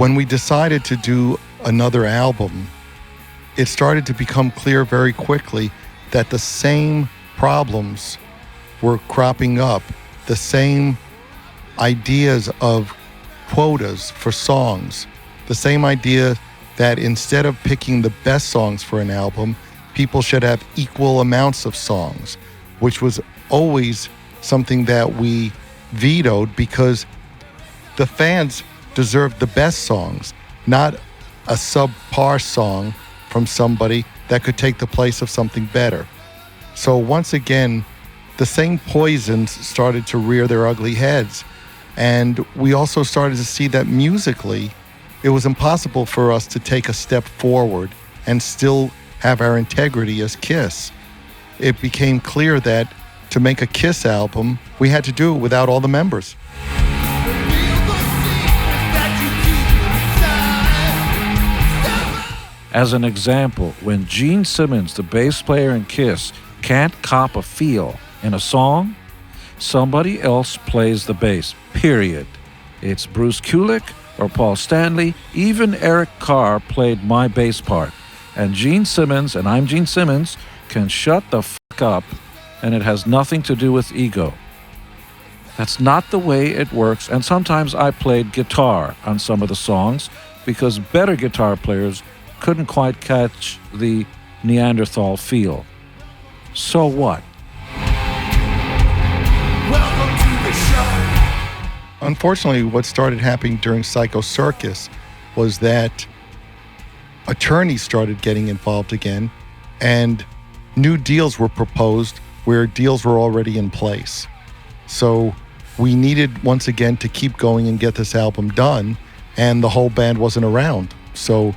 When we decided to do another album, it started to become clear very quickly that the same problems were cropping up, the same ideas of quotas for songs, the same idea that instead of picking the best songs for an album, people should have equal amounts of songs, which was always something that we vetoed because the fans deserved the best songs, not a subpar song from somebody that could take the place of something better. So once again, the same poisons started to rear their ugly heads. And we also started to see that musically, it was impossible for us to take a step forward and still have our integrity as Kiss. It became clear that to make a Kiss album, we had to do it without all the members. As an example, when Gene Simmons, the bass player in Kiss, can't cop a feel in a song, somebody else plays the bass, period. It's Bruce Kulick or Paul Stanley, even Eric Carr played my bass part. And Gene Simmons, and I'm Gene Simmons, can shut the fuck up, and it has nothing to do with ego. That's not the way it works, and sometimes I played guitar on some of the songs because better guitar players couldn't quite catch the Neanderthal feel. So what? Welcome to the show. Unfortunately, what started happening during Psycho Circus was that attorneys started getting involved again, and new deals were proposed where deals were already in place. So we needed, once again, to keep going and get this album done, and the whole band wasn't around. So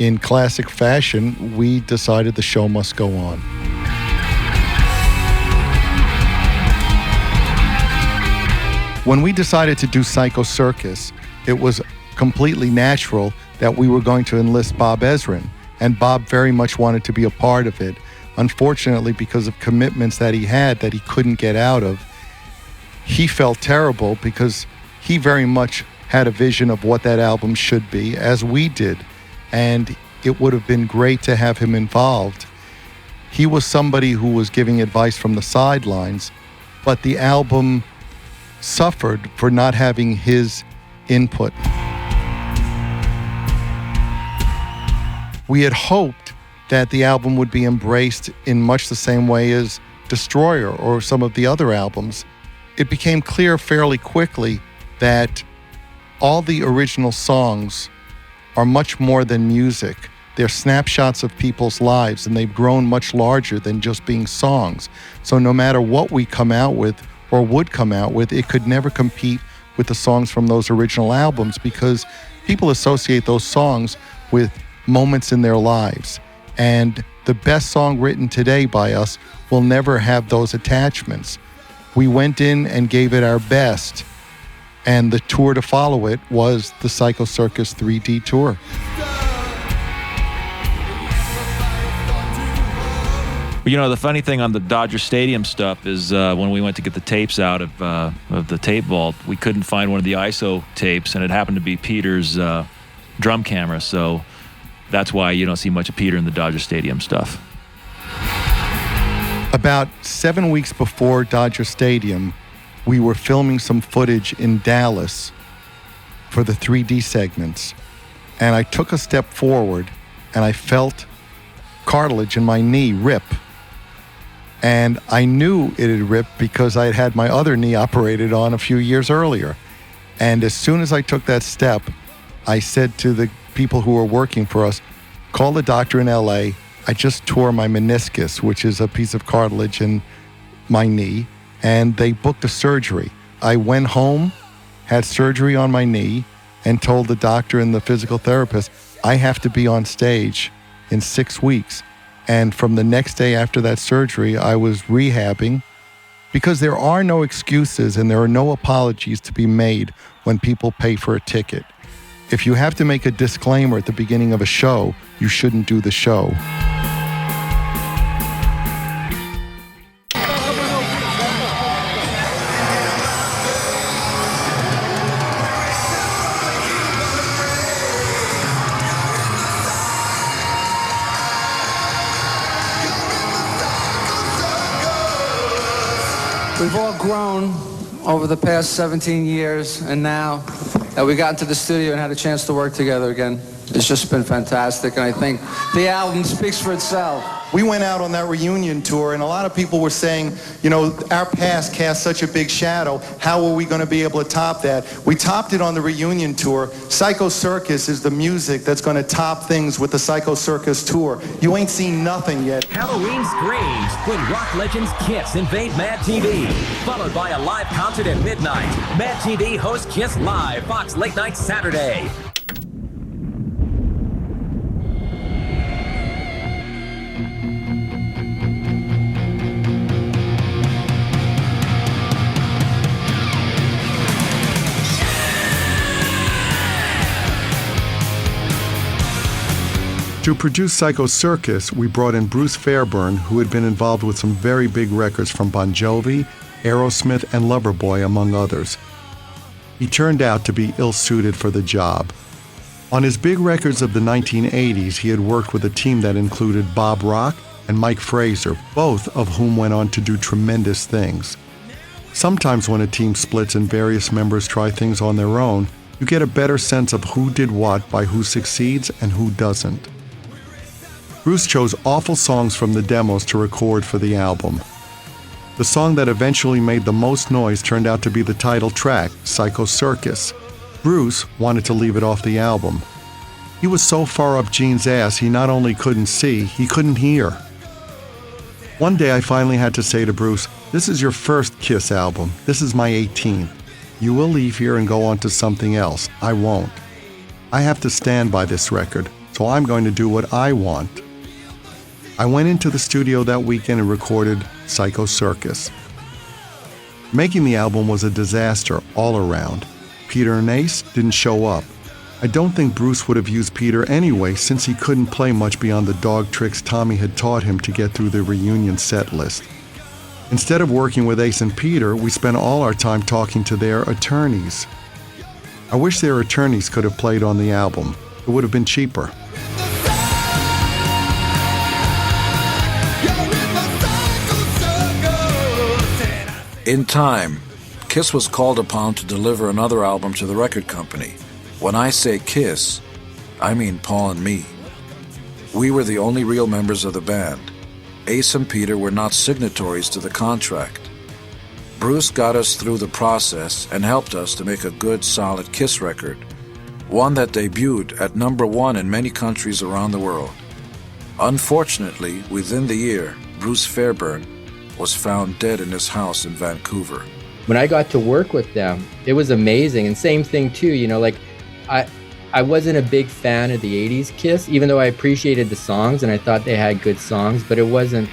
in classic fashion, we decided the show must go on. When we decided to do Psycho Circus, it was completely natural that we were going to enlist Bob Ezrin, and Bob very much wanted to be a part of it. Unfortunately, because of commitments that he had that he couldn't get out of, he felt terrible because he very much had a vision of what that album should be, as we did, and it would have been great to have him involved. He was somebody who was giving advice from the sidelines, but the album suffered for not having his input. We had hoped that the album would be embraced in much the same way as Destroyer or some of the other albums. It became clear fairly quickly that all the original songs are much more than music. They're snapshots of people's lives, and they've grown much larger than just being songs. So no matter what we come out with or would come out with, it could never compete with the songs from those original albums because people associate those songs with moments in their lives. And the best song written today by us will never have those attachments. We went in and gave it our best, and the tour to follow it was the Psycho Circus 3D tour. You know, the funny thing on the Dodger Stadium stuff is when we went to get the tapes out of the tape vault, we couldn't find one of the ISO tapes, and it happened to be Peter's drum camera, so that's why you don't see much of Peter in the Dodger Stadium stuff. About 7 weeks before Dodger Stadium, we were filming some footage in Dallas for the 3D segments, and I took a step forward, and I felt cartilage in my knee rip. And I knew it had ripped because I had had my other knee operated on a few years earlier. And as soon as I took that step, I said to the people who were working for us, call the doctor in LA. I just tore my meniscus, which is a piece of cartilage in my knee, and they booked a surgery. I went home, had surgery on my knee, and told the doctor and the physical therapist, I have to be on stage in 6 weeks. And from the next day after that surgery, I was rehabbing because there are no excuses and there are no apologies to be made when people pay for a ticket. If you have to make a disclaimer at the beginning of a show, you shouldn't do the show. We've all grown over the past 17 years, and now that we got into the studio and had a chance to work together again, it's just been fantastic, and I think the album speaks for itself. We went out on that reunion tour, and a lot of people were saying, you know, our past cast such a big shadow. How are we going to be able to top that? We topped it on the reunion tour. Psycho Circus is the music that's going to top things with the Psycho Circus tour. You ain't seen nothing yet. Halloween screams when rock legends Kiss invade Mad TV, followed by a live concert at midnight. Mad TV hosts Kiss Live, Fox Late Night Saturday. To produce Psycho Circus, we brought in Bruce Fairbairn, who had been involved with some very big records from Bon Jovi, Aerosmith, and Loverboy, among others. He turned out to be ill-suited for the job. On his big records of the 1980s, he had worked with a team that included Bob Rock and Mike Fraser, both of whom went on to do tremendous things. Sometimes when a team splits and various members try things on their own, you get a better sense of who did what by who succeeds and who doesn't. Bruce chose awful songs from the demos to record for the album. The song that eventually made the most noise turned out to be the title track, Psycho Circus. Bruce wanted to leave it off the album. He was so far up Gene's ass he not only couldn't see, he couldn't hear. One day I finally had to say to Bruce, "This is your first Kiss album. This is my 18th. You will leave here and go on to something else. I won't. I have to stand by this record, so I'm going to do what I want." I went into the studio that weekend and recorded Psycho Circus. Making the album was a disaster all around. Peter and Ace didn't show up. I don't think Bruce would have used Peter anyway, since he couldn't play much beyond the dog tricks Tommy had taught him to get through the reunion set list. Instead of working with Ace and Peter, we spent all our time talking to their attorneys. I wish their attorneys could have played on the album. It would have been cheaper. In time, Kiss was called upon to deliver another album to the record company. When I say Kiss, I mean Paul and me. We were the only real members of the band. Ace and Peter were not signatories to the contract. Bruce got us through the process and helped us to make a good, solid Kiss record, one that debuted at #1 in many countries around the world. Unfortunately, within the year, Bruce Fairbairn was found dead in his house in Vancouver. When I got to work with them, it was amazing. And same thing too, you know, like I wasn't a big fan of the 80s Kiss, even though I appreciated the songs and I thought they had good songs, but it wasn't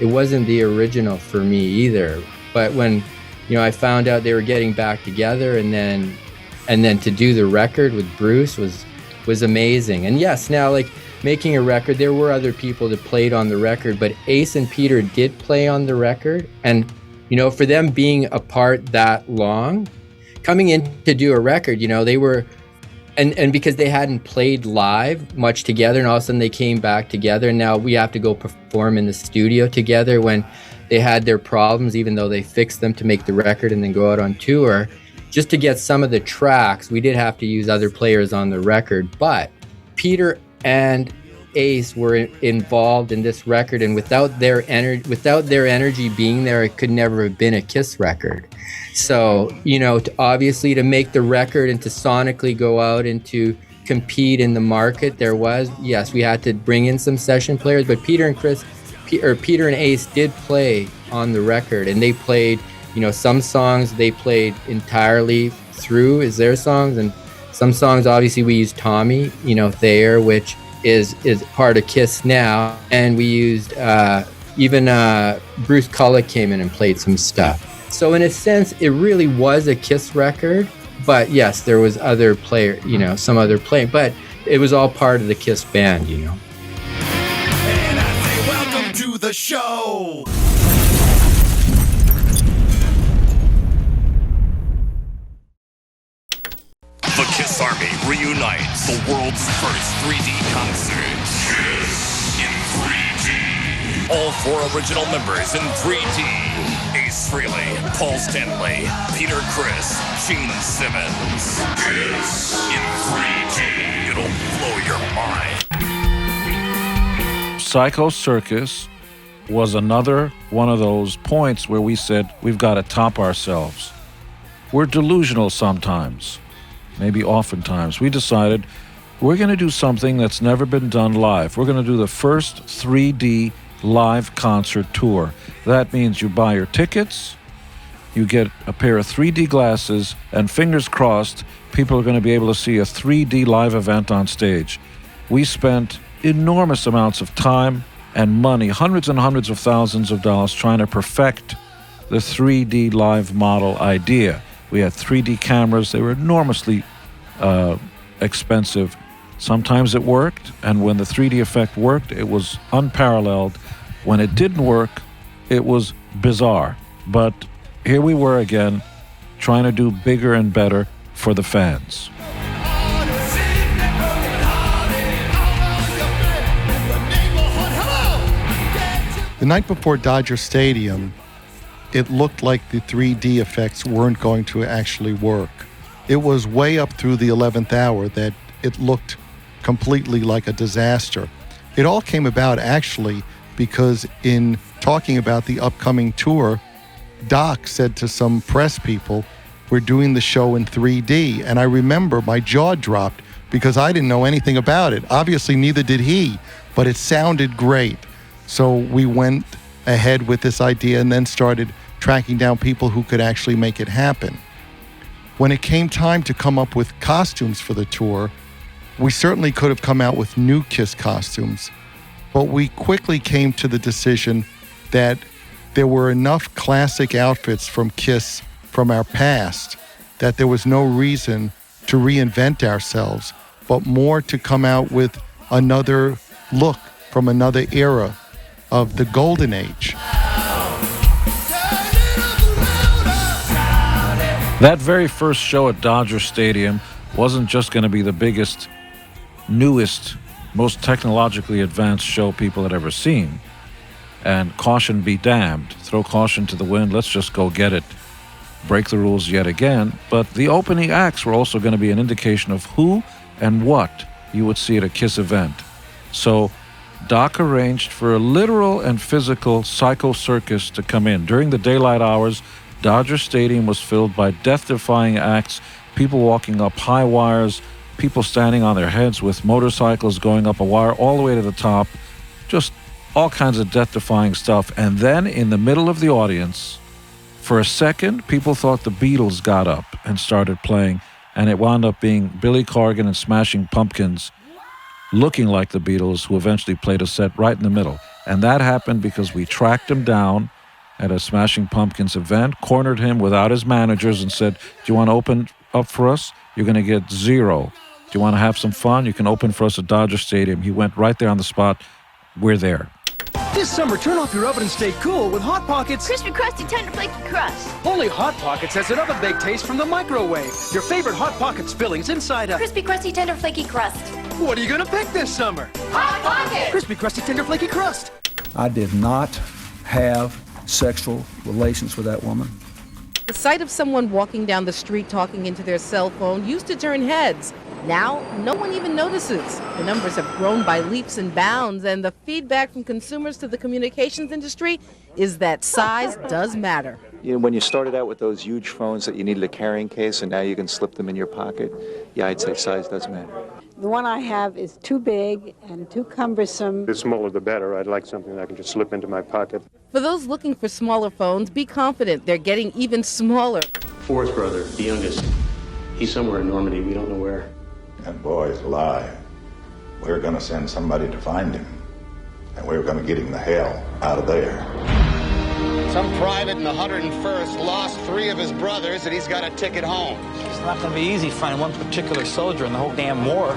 the original for me either. But when, you know, I found out they were getting back together and then to do the record with Bruce was amazing. And yes, now like making a record, there were other people that played on the record, but Ace and Peter did play on the record. And, you know, for them being apart that long, coming in to do a record, you know, they were, and because they hadn't played live much together, and all of a sudden they came back together, and now we have to go perform in the studio together when they had their problems, even though they fixed them to make the record and then go out on tour. Just to get some of the tracks, we did have to use other players on the record, but Peter and Ace were involved in this record, and without their energy being there, it could never have been a Kiss record. So, you know, obviously to make the record and to sonically go out and to compete in the market, we had to bring in some session players, but Peter and Ace did play on the record, and they played, you know, some songs they played entirely through as their songs, and some songs, obviously, we used Tommy, you know, Thayer, which is part of Kiss now. And we used, even Bruce Kulick came in and played some stuff. So in a sense, it really was a Kiss record. But yes, there was other player, you know, some other playing. But it was all part of the Kiss band, you know. And I say welcome to the show. The Kiss Army reunites the world's first 3D concert. Kiss in 3D. All 4 original members in 3D. Ace Ace Frehley, Paul Stanley, Peter Criss, Gene Simmons. Kiss in 3D. It'll blow your mind. Psycho Circus was another one of those points where we said we've got to top ourselves. We're delusional sometimes, maybe oftentimes. We decided we're going to do something that's never been done live. We're going to do the first 3D live concert tour. That means you buy your tickets, you get a pair of 3D glasses, and fingers crossed, people are going to be able to see a 3D live event on stage. We spent enormous amounts of time and money, hundreds and hundreds of thousands of dollars, trying to perfect the 3D live model idea. We had 3D cameras. They were enormously expensive. Sometimes it worked, and when the 3D effect worked, it was unparalleled. When it didn't work, it was bizarre. But here we were again, trying to do bigger and better for the fans. The night before Dodger Stadium, it looked like the 3D effects weren't going to actually work. It was way up through the 11th hour that it looked completely like a disaster. It all came about actually because in talking about the upcoming tour, Doc said to some press people, we're doing the show in 3D. And I remember my jaw dropped because I didn't know anything about it. Obviously, neither did he, but it sounded great. So we went ahead with this idea and then started tracking down people who could actually make it happen. When it came time to come up with costumes for the tour, we certainly could have come out with new Kiss costumes, but we quickly came to the decision that there were enough classic outfits from Kiss from our past that there was no reason to reinvent ourselves, but more to come out with another look from another era of the golden age. That very first show at Dodger Stadium wasn't just going to be the biggest, newest, most technologically advanced show people had ever seen. And caution be damned. Throw caution to the wind. Let's just go get it. Break the rules yet again. But the opening acts were also going to be an indication of who and what you would see at a Kiss event. So Doc arranged for a literal and physical Psycho Circus to come in. During the daylight hours, Dodger Stadium was filled by death-defying acts, people walking up high wires, people standing on their heads with motorcycles going up a wire all the way to the top, just all kinds of death-defying stuff. And then in the middle of the audience, for a second, people thought the Beatles got up and started playing, and it wound up being Billy Corgan and Smashing Pumpkins looking like the Beatles, who eventually played a set right in the middle. And that happened because we tracked him down at a Smashing Pumpkins event, cornered him without his managers and said, do you want to open up for us? You're going to get zero. Do you want to have some fun? You can open for us at Dodger Stadium. He went right there on the spot. We're there. This summer, turn off your oven and stay cool with Hot Pockets. Crispy, crusty, tender, flaky crust. Only Hot Pockets has an oven-baked taste from the microwave. Your favorite Hot Pockets fillings inside a Crispy, crusty, tender, flaky crust. What are you going to pick this summer? Hot Pockets! Crispy, crusty, tender, flaky crust. I did not have sexual relations with that woman. The sight of someone walking down the street talking into their cell phone used to turn heads. Now, no one even notices. The numbers have grown by leaps and bounds, and the feedback from consumers to the communications industry is that size does matter. You know, when you started out with those huge phones that you needed a carrying case and now you can slip them in your pocket, yeah, I'd say size does matter. The one I have is too big and too cumbersome. The smaller the better. I'd like something that I can just slip into my pocket. For those looking for smaller phones, be confident they're getting even smaller. Fourth brother, the youngest. He's somewhere in Normandy. We don't know where. That boy's alive. We're going to send somebody to find him. And we're going to get him the hell out of there. Some private in the 101st lost 3 of his brothers and he's got a ticket home. It's not going to be easy finding one particular soldier in the whole damn war.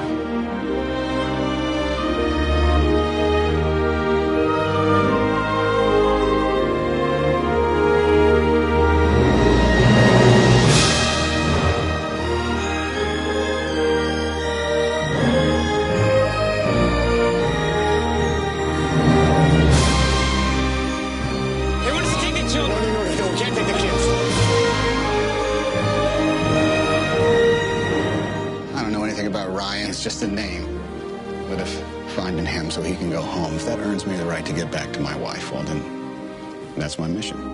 can go home. If that earns me the right to get back to my wife, well, then that's my mission.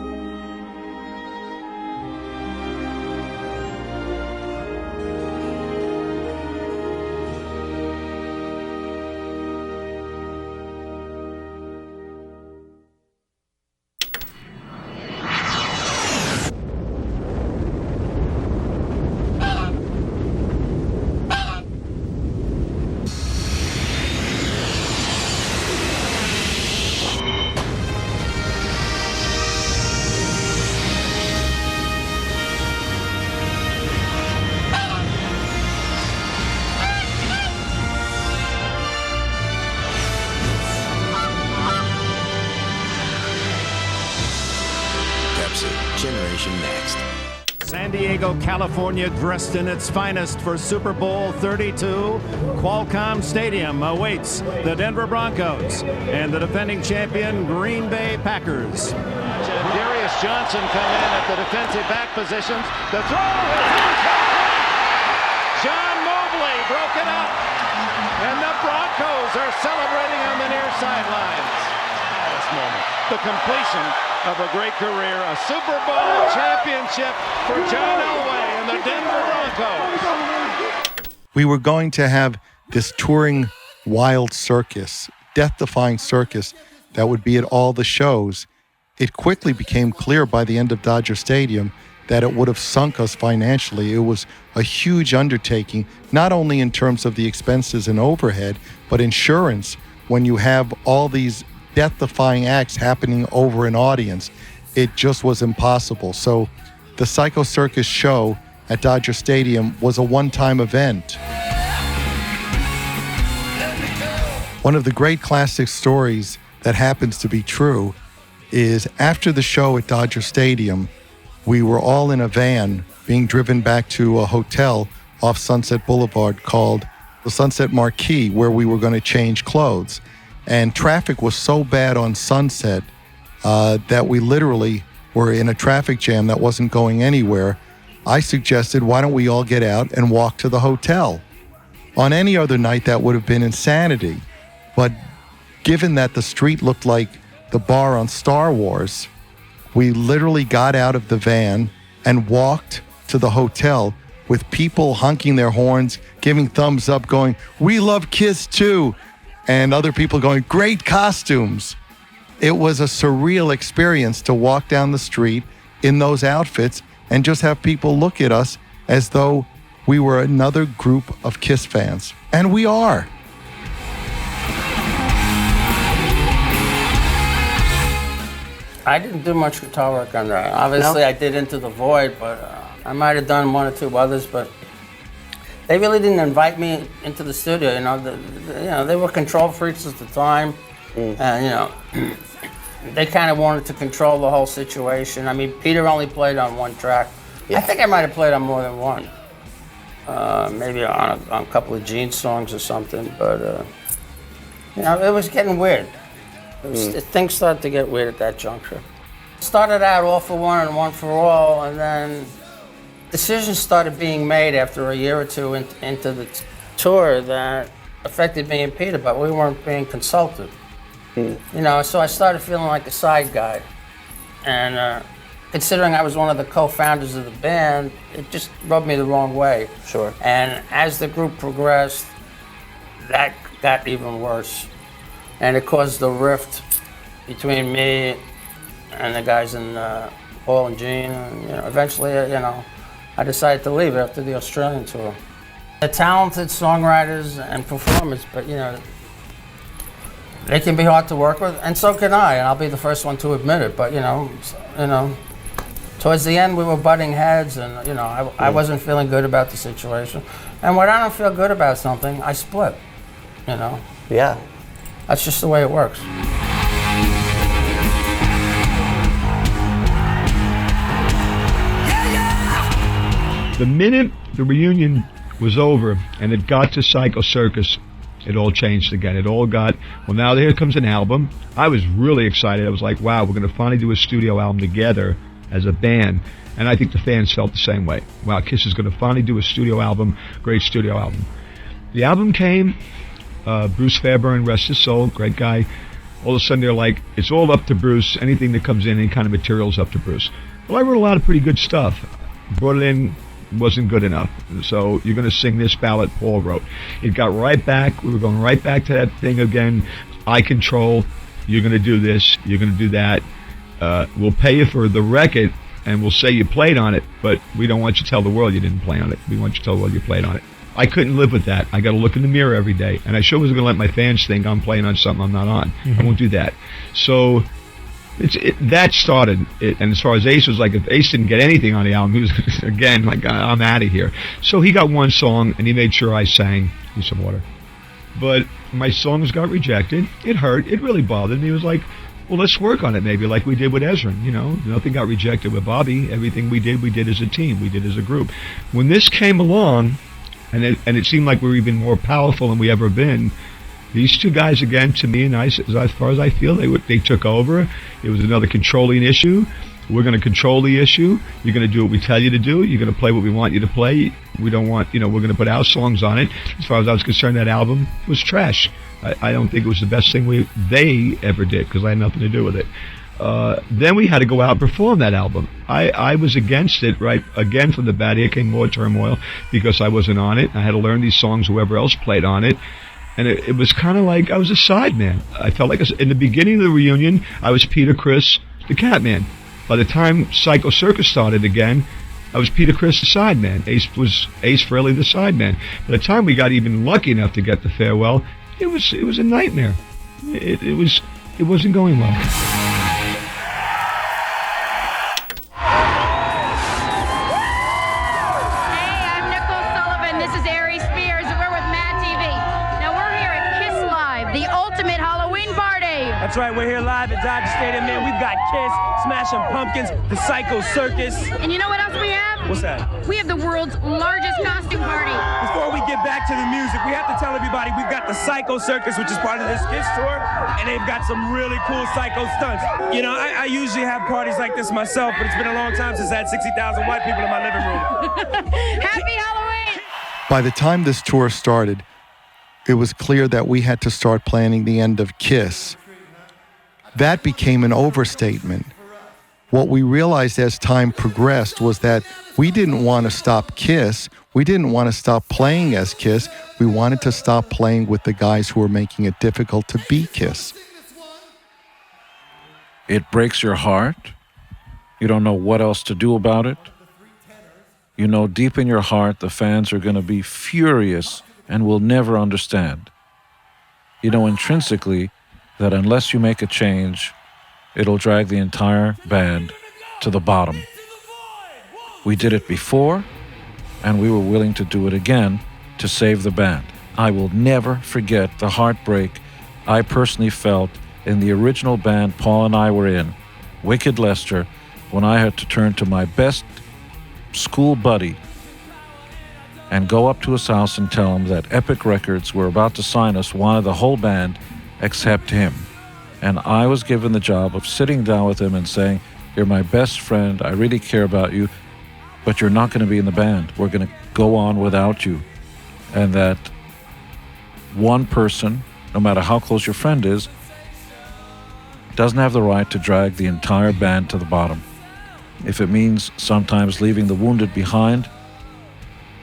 Generation Next. San Diego, California, dressed in its finest for Super Bowl 32. Qualcomm Stadium awaits the Denver Broncos and the defending champion Green Bay Packers. Darius Johnson come in at the defensive back positions. The throw is John Mobley broke it up, and the Broncos are celebrating on the near sidelines. This moment, the completion of a great career, a Super Bowl championship for John Elway and the Denver Broncos. We were going to have this touring wild circus, death-defying circus that would be at all the shows. It quickly became clear by the end of Dodger Stadium that it would have sunk us financially. It was a huge undertaking, not only in terms of the expenses and overhead, but insurance. When you have all these death-defying acts happening over an audience, it just was impossible. So the Psycho Circus show at Dodger Stadium was a one-time event. One of the great classic stories that happens to be true is after the show at Dodger Stadium, we were all in a van being driven back to a hotel off Sunset Boulevard called the Sunset Marquis, where we were going to change clothes. And traffic was so bad on Sunset that we literally were in a traffic jam that wasn't going anywhere. I suggested, why don't we all get out and walk to the hotel? On any other night, that would have been insanity. But given that the street looked like the bar on Star Wars, we literally got out of the van and walked to the hotel with people honking their horns, giving thumbs up, going, "We love Kiss too." And other people going, "Great costumes." It was a surreal experience to walk down the street in those outfits and just have people look at us as though we were another group of Kiss fans. And we are. I didn't do much guitar work on that. Obviously, I did Into the Void, but I might have done one or two others, but they really didn't invite me into the studio. They were control freaks at the time, and they kind of wanted to control the whole situation. I mean, Peter only played on one track. Yeah. I think I might have played on more than one, maybe on a couple of Gene songs or something. But it was getting weird. Things started to get weird at that juncture. Started out All for One and One for All, and then decisions started being made after a year or two into the tour that affected me and Peter, but we weren't being consulted. So I started feeling like a side guy. And considering I was one of the co-founders of the band, it just rubbed me the wrong way. Sure. And as the group progressed, that got even worse. And it caused a rift between me and the guys in Paul and Gene. And, eventually, I decided to leave after the Australian tour. They're talented songwriters and performers, but they can be hard to work with, and so can I, and I'll be the first one to admit it. But towards the end, we were butting heads, and I wasn't feeling good about the situation. And when I don't feel good about something, I split. Yeah. That's just the way it works. The minute the reunion was over and it got to Psycho Circus, it all changed again. It all got, well, now here comes an album. I was really excited. I was like, wow, we're going to finally do a studio album together as a band. And I think the fans felt the same way. Wow, Kiss is going to finally do a studio album, great studio album. The album came, Bruce Fairburn, rest his soul, great guy. All of a sudden they're like, it's all up to Bruce. Anything that comes in, any kind of material is up to Bruce. Well, I wrote a lot of pretty good stuff. Brought it in, wasn't good enough. So you're going to sing this ballad Paul wrote. It got right back. We were going right back to that thing again. I control. You're going to do this. You're going to do that. We'll pay you for the record, and we'll say you played on it, but we don't want you to tell the world you didn't play on it. We want you to tell the world you played on it. I couldn't live with that. I got to look in the mirror every day, and I sure wasn't going to let my fans think I'm playing on something I'm not on. I won't do that. So that started it. And as far as Ace was like, if Ace didn't get anything on the album, he was again like, I'm out of here. So he got one song, and he made sure I sang. Need some water. But my songs got rejected. It hurt. It really bothered me. It was like, well, let's work on it maybe like we did with Ezra. You know, nothing got rejected with Bobby. Everything we did as a team. We did as a group. When this came along, and it seemed like we were even more powerful than we ever been, these two guys, again, to me, and as far as I feel, they took over. It was another controlling issue. We're going to control the issue. You're going to do what we tell you to do. You're going to play what we want you to play. We don't want, we're going to put our songs on it. As far as I was concerned, that album was trash. I don't think it was the best thing they ever did, because I had nothing to do with it. Then we had to go out and perform that album. I was against it, right? Again, from the bat, here came more turmoil because I wasn't on it. I had to learn these songs, whoever else played on it. And it was kind of like I was a sideman. I felt like in the beginning of the reunion, I was Peter Criss, the Catman. By the time Psycho Circus started again, I was Peter Criss, the sideman. Ace was Ace Frehley, the sideman. By the time we got even lucky enough to get the farewell, it was a nightmare. It wasn't going well. That's right, we're here live at Dodger Stadium, man. We've got Kiss, Smashing Pumpkins, the Psycho Circus. And you know what else we have? What's that? We have the world's largest costume party. Before we get back to the music, we have to tell everybody we've got the Psycho Circus, which is part of this Kiss tour, and they've got some really cool psycho stunts. You know, I usually have parties like this myself, but it's been a long time since I had 60,000 white people in my living room. Happy Halloween! By the time this tour started, it was clear that we had to start planning the end of Kiss. That became an overstatement. What we realized as time progressed was that we didn't want to stop Kiss. We didn't want to stop playing as Kiss. We wanted to stop playing with the guys who were making it difficult to be Kiss. It breaks your heart. You don't know what else to do about it. You know deep in your heart the fans are going to be furious and will never understand. You know intrinsically that unless you make a change, it'll drag the entire band to the bottom. We did it before, and we were willing to do it again to save the band. I will never forget the heartbreak I personally felt in the original band Paul and I were in, Wicked Lester, when I had to turn to my best school buddy and go up to his house and tell him that Epic Records were about to sign us, wanted the whole band except him. And I was given the job of sitting down with him and saying, you're my best friend, I really care about you, but you're not going to be in the band. We're going to go on without you. And that one person, no matter how close your friend is, doesn't have the right to drag the entire band to the bottom. If it means sometimes leaving the wounded behind,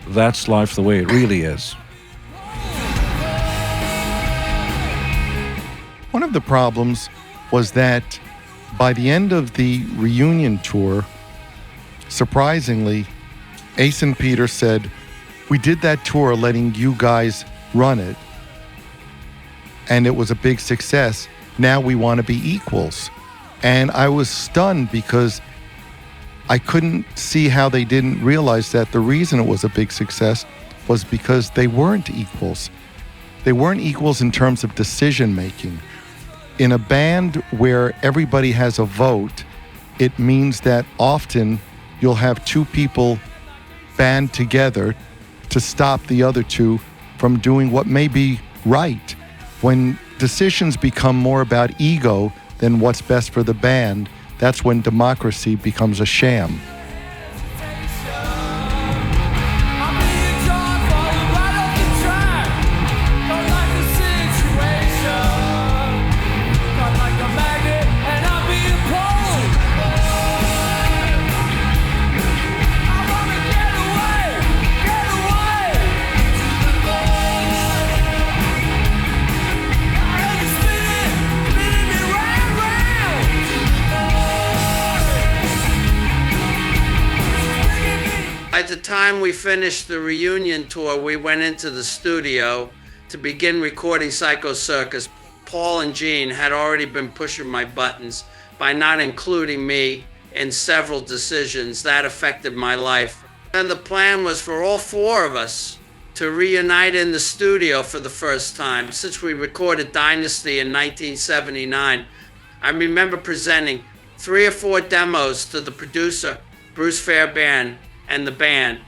that's life the way it really is. One of the problems was that by the end of the reunion tour, surprisingly, Ace and Peter said, we did that tour letting you guys run it, and it was a big success. Now we want to be equals. And I was stunned because I couldn't see how they didn't realize that the reason it was a big success was because they weren't equals. They weren't equals in terms of decision making. In a band where everybody has a vote, it means that often you'll have two people band together to stop the other two from doing what may be right. When decisions become more about ego than what's best for the band, that's when democracy becomes a sham. the time we finished the reunion tour, we went into the studio to begin recording Psycho Circus. Paul and Gene had already been pushing my buttons by not including me in several decisions that affected my life. And the plan was for all four of us to reunite in the studio for the first time since we recorded Dynasty in 1979. I remember presenting 3 or 4 demos to the producer, Bruce Fairbairn, and the band.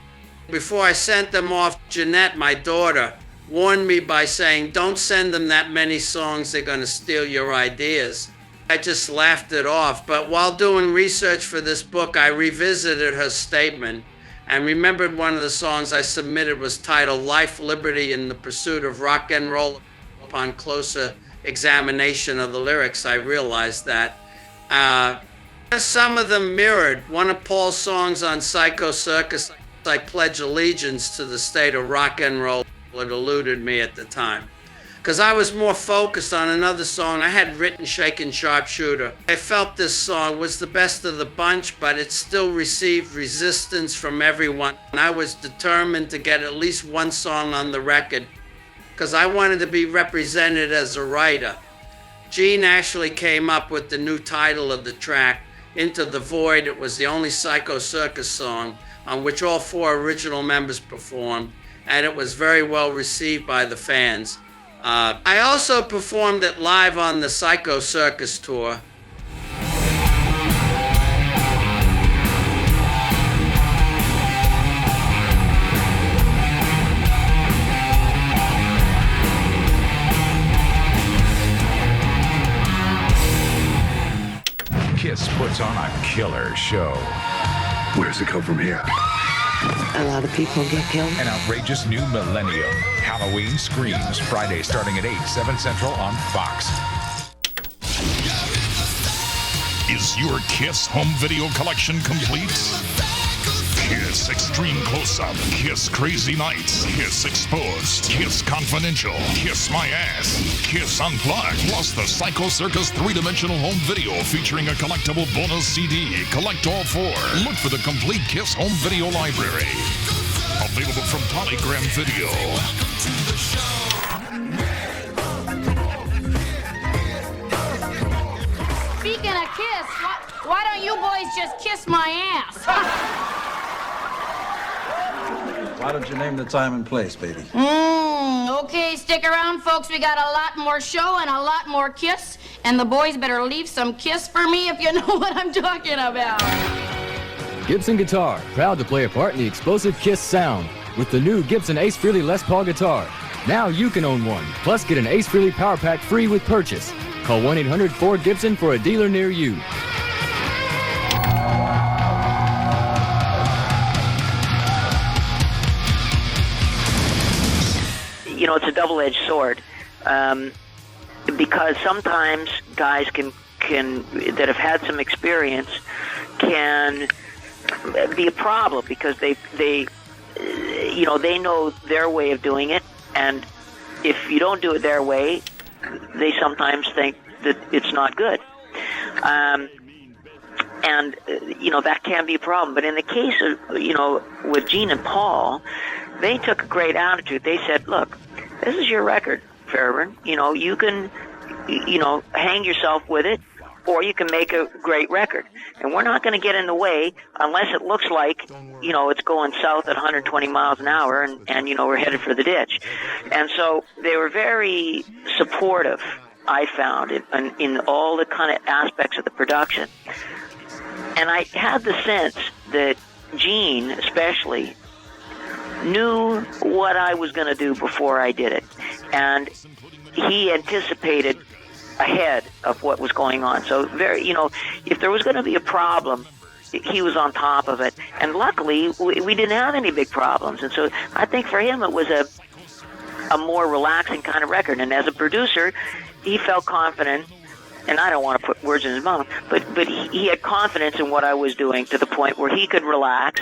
Before I sent them off, Jeanette, my daughter, warned me by saying, "Don't send them that many songs, they're gonna steal your ideas." I just laughed it off, but while doing research for this book, I revisited her statement and remembered one of the songs I submitted was titled Life, Liberty, and the Pursuit of Rock and Roll. Upon closer examination of the lyrics, I realized that some of them mirrored one of Paul's songs on Psycho Circus. I pledge allegiance to the state of rock and roll. It eluded me at the time, because I was more focused on another song I had written, Shakin' Sharpshooter. I felt this song was the best of the bunch, but it still received resistance from everyone. And I was determined to get at least one song on the record, because I wanted to be represented as a writer. Gene actually came up with the new title of the track, Into the Void. It was the only Psycho Circus song on which all 4 original members performed, and it was very well received by the fans. I also performed it live on the Psycho Circus tour. Kiss puts on a killer show. Where does it come from here? A lot of people get killed. An outrageous new millennium. Halloween Screams, Friday starting at 8, 7 Central on Fox. Is your Kiss home video collection complete? Kiss Extreme Close-Up, Kiss Crazy Nights, Kiss Exposed, Kiss Confidential, Kiss My Ass, Kiss Unplugged, plus the Psycho Circus 3-dimensional home video featuring a collectible bonus CD. Collect all 4. Look for the complete Kiss home video library. Available from Polygram Video. Speaking of Kiss, why don't you boys just kiss my ass? Why don't you name the time and place, baby? Okay, stick around, folks. We got a lot more show and a lot more Kiss. And the boys better leave some Kiss for me if you know what I'm talking about. Gibson Guitar, proud to play a part in the explosive Kiss sound with the new Gibson Ace Frehley Les Paul guitar. Now you can own one, plus get an Ace Frehley Power Pack free with purchase. Call 1-800-4GIBSON for a dealer near you. You know, it's a double-edged sword, because sometimes guys can that have had some experience can be a problem because they know their way of doing it, and if you don't do it their way, they sometimes think that it's not good, and that can be a problem. But in the case of with Gene and Paul, they took a great attitude. They said, "Look, this is your record, Fairbairn. You can, hang yourself with it, or you can make a great record. And we're not going to get in the way unless it looks like, it's going south at 120 miles an hour and we're headed for the ditch." And so they were very supportive, I found, in all the kind of aspects of the production. And I had the sense that Gene, especially, knew what I was going to do before I did it. And he anticipated ahead of what was going on. So if there was going to be a problem, he was on top of it. And luckily, we didn't have any big problems. And so I think for him, it was a more relaxing kind of record. And as a producer, he felt confident, and I don't want to put words in his mouth, but he had confidence in what I was doing to the point where he could relax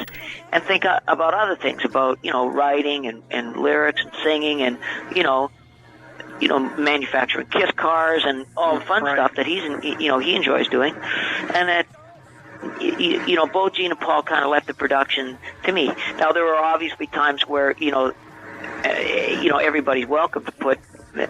and think about other things, about, writing and lyrics and singing and, manufacturing Kiss cars and all the fun stuff that he enjoys doing. And that you know, both Gene and Paul kind of left the production to me. Now, there were obviously times where, you know, everybody's welcome to put,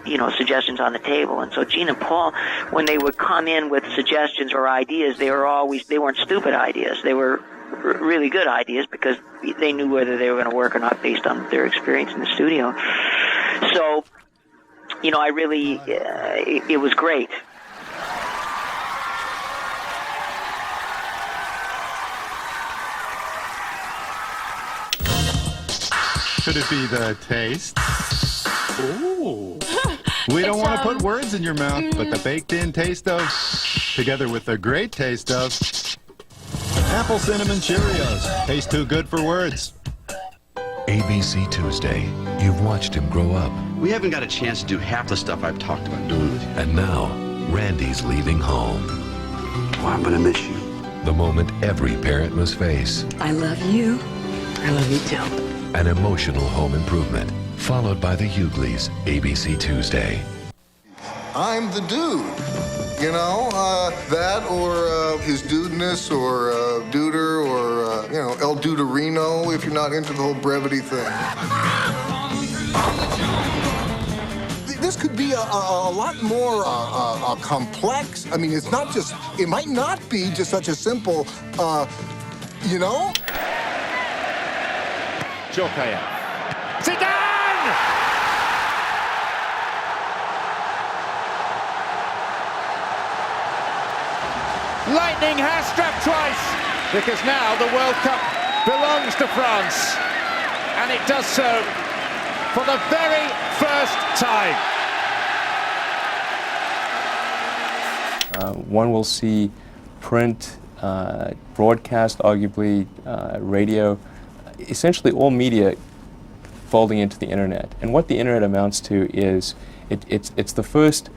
you know, suggestions on the table. And so Gene and Paul, when they would come in with suggestions or ideas, they weren't stupid ideas. They were really good ideas because they knew whether they were going to work or not based on their experience in the studio. So, you know, I really, it was great. Could it be the taste? Ooh. We don't want to put words in your mouth, but the baked-in taste of, together with the great taste of, Apple Cinnamon Cheerios. Taste too good for words. ABC Tuesday. You've watched him grow up. We haven't got a chance to do half the stuff I've talked about doing with you. And now, Randy's leaving home. Well, I'm gonna miss you. The moment every parent must face. I love you. I love you too. An emotional home improvement, followed by the Hughleys, ABC Tuesday. I'm the dude. You know, that or his dudeness or duder or, you know, El Duderino if you're not into the whole brevity thing. This could be a lot more complex. I mean, it's not just, it might not be just such a simple, you know? Djokovic. Zidane! Lightning has struck twice because now the World Cup belongs to France. And it does so for the very first time. One will see print, broadcast, arguably radio, essentially all media folding into the internet. And what the internet amounts to is it's the first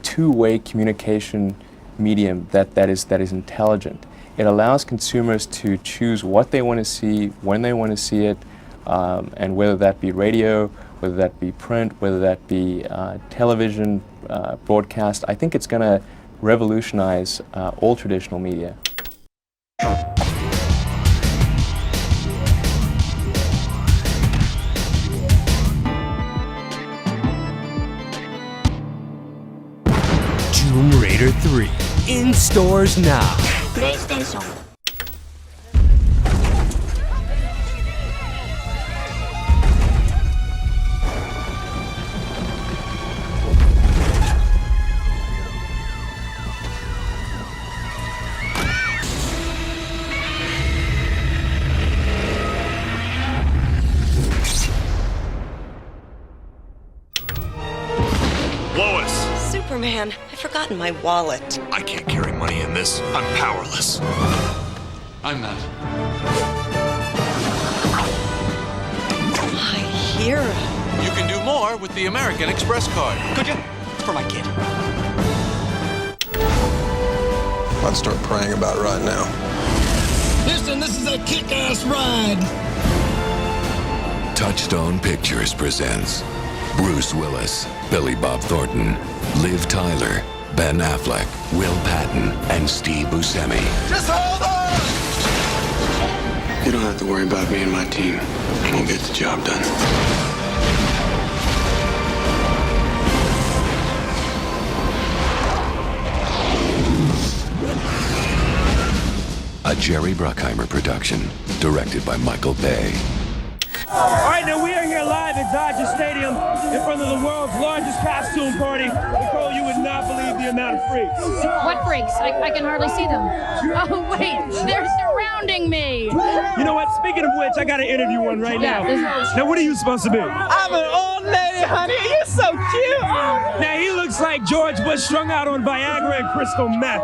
two-way communication medium that is intelligent. It allows consumers to choose what they want to see, when they want to see it, and whether that be radio, whether that be print, whether that be television, broadcast. I think it's going to revolutionize all traditional media. Tomb Raider 3, in stores now. PlayStation. Superman, I've forgotten my wallet. I can't carry money in this. I'm powerless. I'm not. My hero. You can do more with the American Express card. Could you? For my kid. I'd start praying about it right now. Listen, this is a kick-ass ride. Touchstone Pictures presents Bruce Willis, Billy Bob Thornton, Liv Tyler, Ben Affleck, Will Patton, and Steve Buscemi. Just hold on! You don't have to worry about me and my team. We'll get the job done. A Jerry Bruckheimer production, directed by Michael Bay. All right, now we are here live at Dodger Stadium in front of the world's largest costume party. Nicole, you would not believe the amount of freaks. What freaks? I can hardly see them. Oh, wait, they're surrounding me. You know what? Speaking of which, I got to interview one right now. Now, what are you supposed to be? I'm an old lady, honey. You're so cute. Oh. Now, he looks like George Bush strung out on Viagra and crystal meth.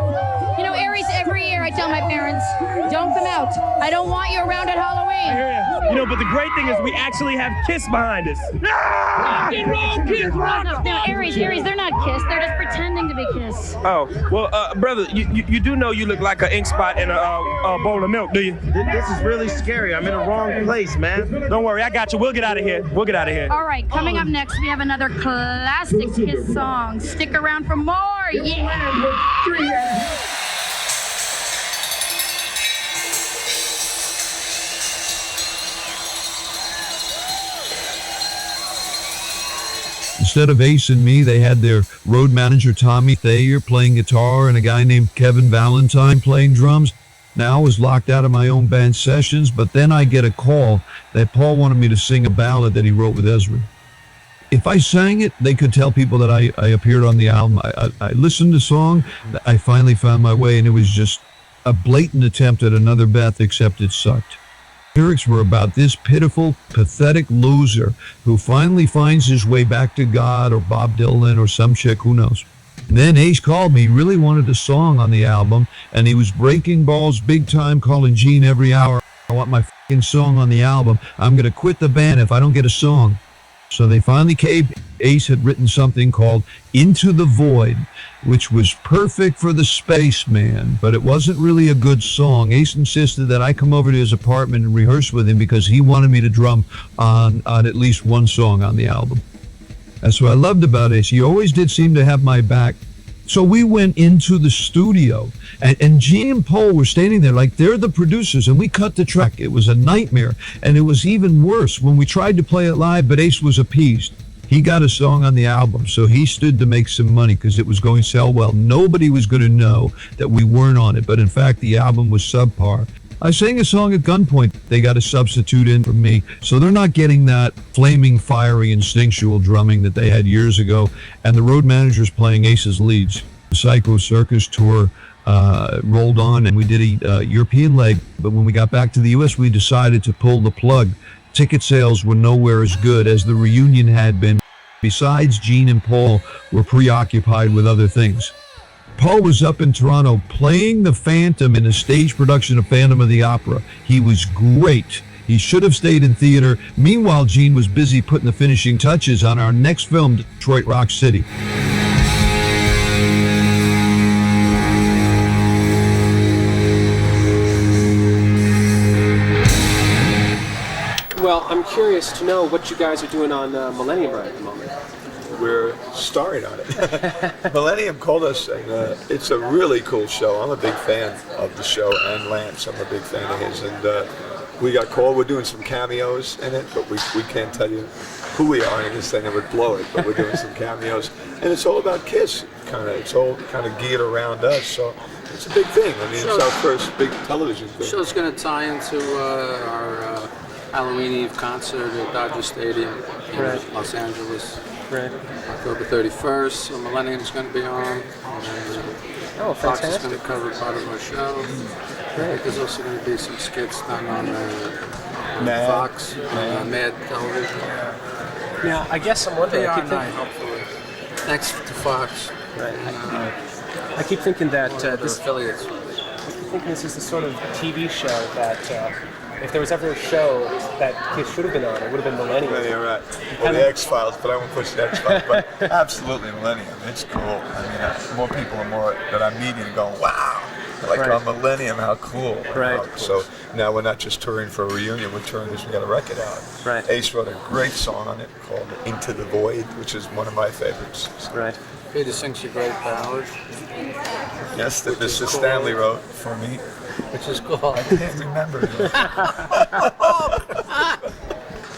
You know, Aries, every year I tell my parents, don't come out. I don't want you around at Halloween. I hear you. You know, but the great thing is we actually have Kiss behind us. Rock and roll, Kiss, rock. Now, Aries, they're not Kiss. They're just pretending to be Kiss. Oh, well, brother, you do know you look like an ink spot in a bowl of milk, do you? This is really scary. I'm in the wrong place, man. Don't worry, I got you. We'll get out of here. All right, coming up next, we have another classic Kiss song, Stick around for more. Yeah. Instead of Ace and me, they had their road manager Tommy Thayer playing guitar and a guy named Kevin Valentine playing drums. Now I was locked out of my own band sessions, but then I get a call that Paul wanted me to sing a ballad that he wrote with Ezra. If I sang it, they could tell people that I appeared on the album. I listened to the song, I finally found my way, and it was just a blatant attempt at another Beth, except it sucked. Lyrics were about this pitiful, pathetic loser who finally finds his way back to God or Bob Dylan or some chick, who knows. And then Ace called me, he really wanted a song on the album, and he was breaking balls big time, calling Gene every hour. I want my fucking song on the album. I'm going to quit the band if I don't get a song. So they finally caved. Ace had written something called Into the Void, which was perfect for the spaceman, but it wasn't really a good song. Ace insisted that I come over to his apartment and rehearse with him because he wanted me to drum on at least one song on the album. That's what I loved about Ace. He always did seem to have my back. So we went into the studio, and Gene and Paul were standing there like they're the producers, and we cut the track. It was a nightmare, and it was even worse when we tried to play it live, but Ace was appeased. He got a song on the album, so he stood to make some money because it was going to sell well. Nobody was going to know that we weren't on it, but in fact, the album was subpar. I sang a song at gunpoint. They got a substitute in for me, so they're not getting that flaming, fiery, instinctual drumming that they had years ago, and the road manager's playing Ace's leads. The Psycho Circus tour rolled on, and we did a European leg, but when we got back to the U.S., we decided to pull the plug. Ticket sales were nowhere as good as the reunion had been. Besides, Gene and Paul were preoccupied with other things. Paul was up in Toronto playing the Phantom in a stage production of Phantom of the Opera. He was great. He should have stayed in theater. Meanwhile, Gene was busy putting the finishing touches on our next film, Detroit Rock City. Well, I'm curious to know what you guys are doing on Millennium Ride at the moment. We're starring on it. Millennium called us, and it's a really cool show. I'm a big fan of the show, and Lance, I'm a big fan of his. And we got called. We're doing some cameos in it, but we can't tell you who we are. I guess then it would blow it, but we're doing some cameos. And it's all about Kiss, it's all kind of geared around us. So it's a big thing. I mean, it's our first big television thing. The show's going to tie into our Halloween Eve concert at Dodger Stadium in Los Angeles. Right. October 31st, so Millennium's going to be on. Oh, Fox fantastic. is going to cover part of our show. Great. There's also going to be some skits done on Mad. Fox, Mad Television. Now, I guess I'm wondering, I keep PR9, thinking, hopefully. Next to Fox. right. I keep thinking that this affiliates. I keep thinking this is the sort of TV show that if there was ever a show that Kiss should have been on, it would have been Millennium. Yeah, you're right. Or the X-Files, but I won't push the X-Files. But absolutely, Millennium. It's cool. I mean, more people are more that I'm meeting and going, wow. Like on Millennium, how cool. Right. So now we're not just touring for a reunion, we're touring because we got a record out. Right. Ace wrote a great song on it called Into the Void, which is one of my favorites. Right. Peter sings a great ballad. Yes, that Mr. Stanley wrote for me. Which is cool. I can't remember.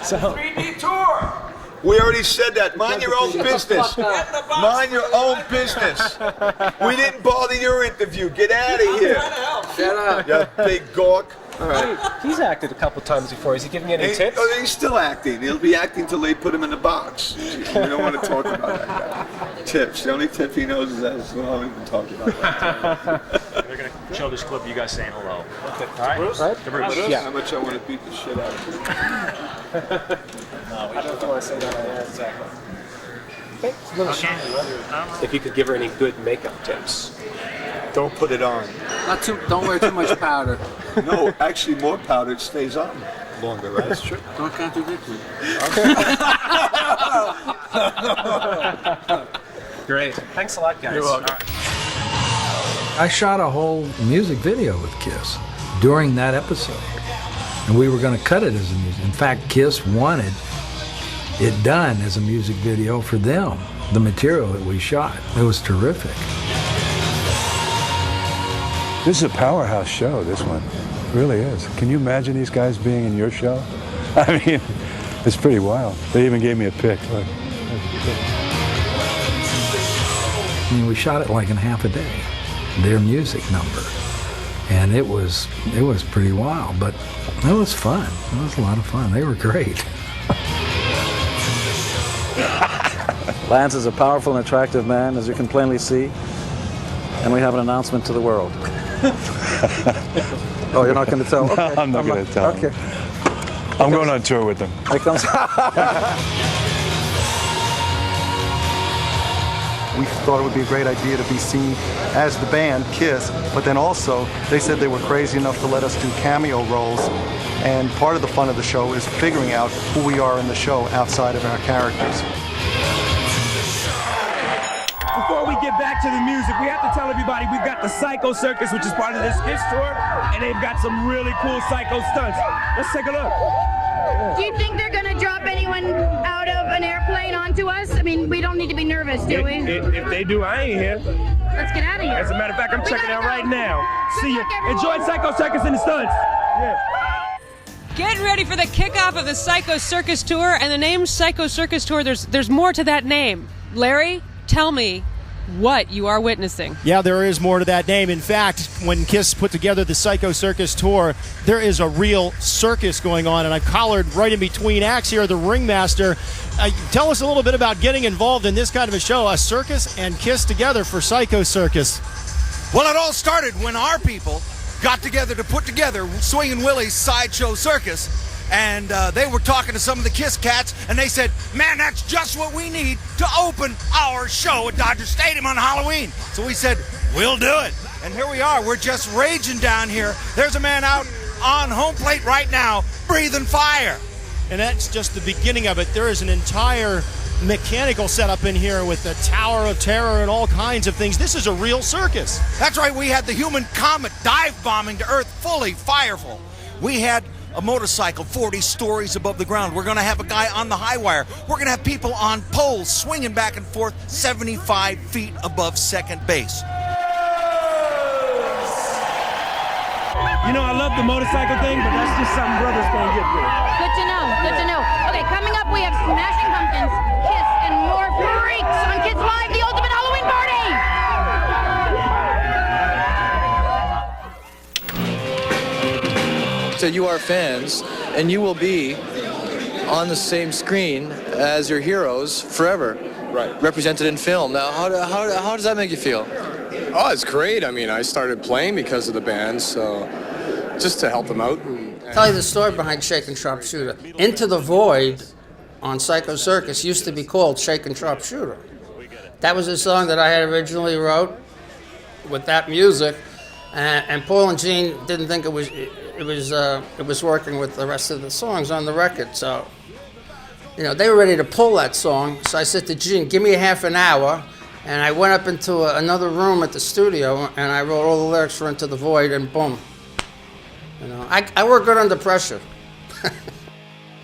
So 3D tour. We already said that. Mind your own business. Mind your own business. We didn't bother your interview. Get out of here. Shut up. You big gawk. All right. he's acted a couple times before. Is he giving you any tips? Oh, he's still acting. He'll be acting till they put him in the box. We don't want to talk about that guy. Tips. The only tip he knows is that we'll not even talk about that. They're going to show this clip of you guys saying hello. Okay. All right? Bruce? Right? To Bruce. Yeah. How much I want to beat the shit out of you. I don't know if I want to say that on air exactly. Okay. If you could give her any good makeup tips. Don't put it on. Don't wear too much powder. No, actually more powder, it stays on longer, right? That's true. Don't contradict me. Great. Thanks a lot, guys. You're welcome. I shot a whole music video with Kiss during that episode, and we were going to cut it as a music. In fact, Kiss wanted it done as a music video for them. the material that we shot. It was terrific. This is a powerhouse show, this one. It really is. Can you imagine these guys being in your show? I mean, it's pretty wild. They even gave me a pic. Look. I mean, we shot it like in half a day, their music number. And it was pretty wild, but it was fun. It was a lot of fun. They were great. Lance is a powerful and attractive man, as you can plainly see. And we have an announcement to the world. Oh, you're not going to tell? No, Okay. I'm not going to tell. Okay. I'm going on tour with them. Here comes. We thought it would be a great idea to be seen as the band, KISS, but then also they said they were crazy enough to let us do cameo roles. And part of the fun of the show is figuring out who we are in the show outside of our characters. Before we get back to the music, we have to tell everybody we've got the Psycho Circus, which is part of this KISS tour, and they've got some really cool psycho stunts. Let's take a look. Do you think they're going to drop anyone out of an airplane onto us? I mean, we don't need to be nervous, do we? If they do, I ain't here. Let's get out of here. As a matter of fact, I'm checking out right now. See you. Enjoy Psycho Circus and the stunts. Yeah. Get ready for the kickoff of the Psycho Circus tour, and the name Psycho Circus tour, there's more to that name. Larry, tell me what you are witnessing. Yeah, there is more to that name. In fact, when KISS put together the Psycho Circus tour, there is a real circus going on, and I've collared right in between acts here, the ringmaster. Tell us a little bit about getting involved in this kind of a show, a circus and KISS together for Psycho Circus. Well, it all started when our people got together to put together Swingin' Willie's Sideshow Circus. And they were talking to some of the KISS cats, and they said, man, that's just what we need to open our show at Dodger Stadium on Halloween. So we said, we'll do it. And here we are. We're just raging down here. There's a man out on home plate right now breathing fire. And that's just the beginning of it. There is an entire mechanical setup in here with the Tower of Terror and all kinds of things. This is a real circus. That's right. We had the human comet dive bombing to Earth fully fireful. We had a motorcycle 40 stories above the ground. We're going to have a guy on the high wire. We're going to have people on poles swinging back and forth 75 feet above second base. You know, I love the motorcycle thing, but that's just something brothers can't get with. Good to know, good to know. Okay, coming up we have Smashing Pumpkins, KISS, and more freaks on Kids Live, the ultimate Halloween party! So you are fans, and you will be on the same screen as your heroes forever. Right. Represented in film. Now, how does that make you feel? Oh, it's great. I mean, I started playing because of the band, so just to help them out. Tell you the story behind Shake and Sharpshooter. Into the Void on Psycho Circus used to be called Shake and Sharpshooter. That was a song that I had originally wrote with that music, and Paul and Gene didn't think it was working with the rest of the songs on the record. So, you know, they were ready to pull that song. So I said to Gene, give me a half an hour. And I went up into another room at the studio, and I wrote all the lyrics for Into the Void, and boom. You know, I work good under pressure.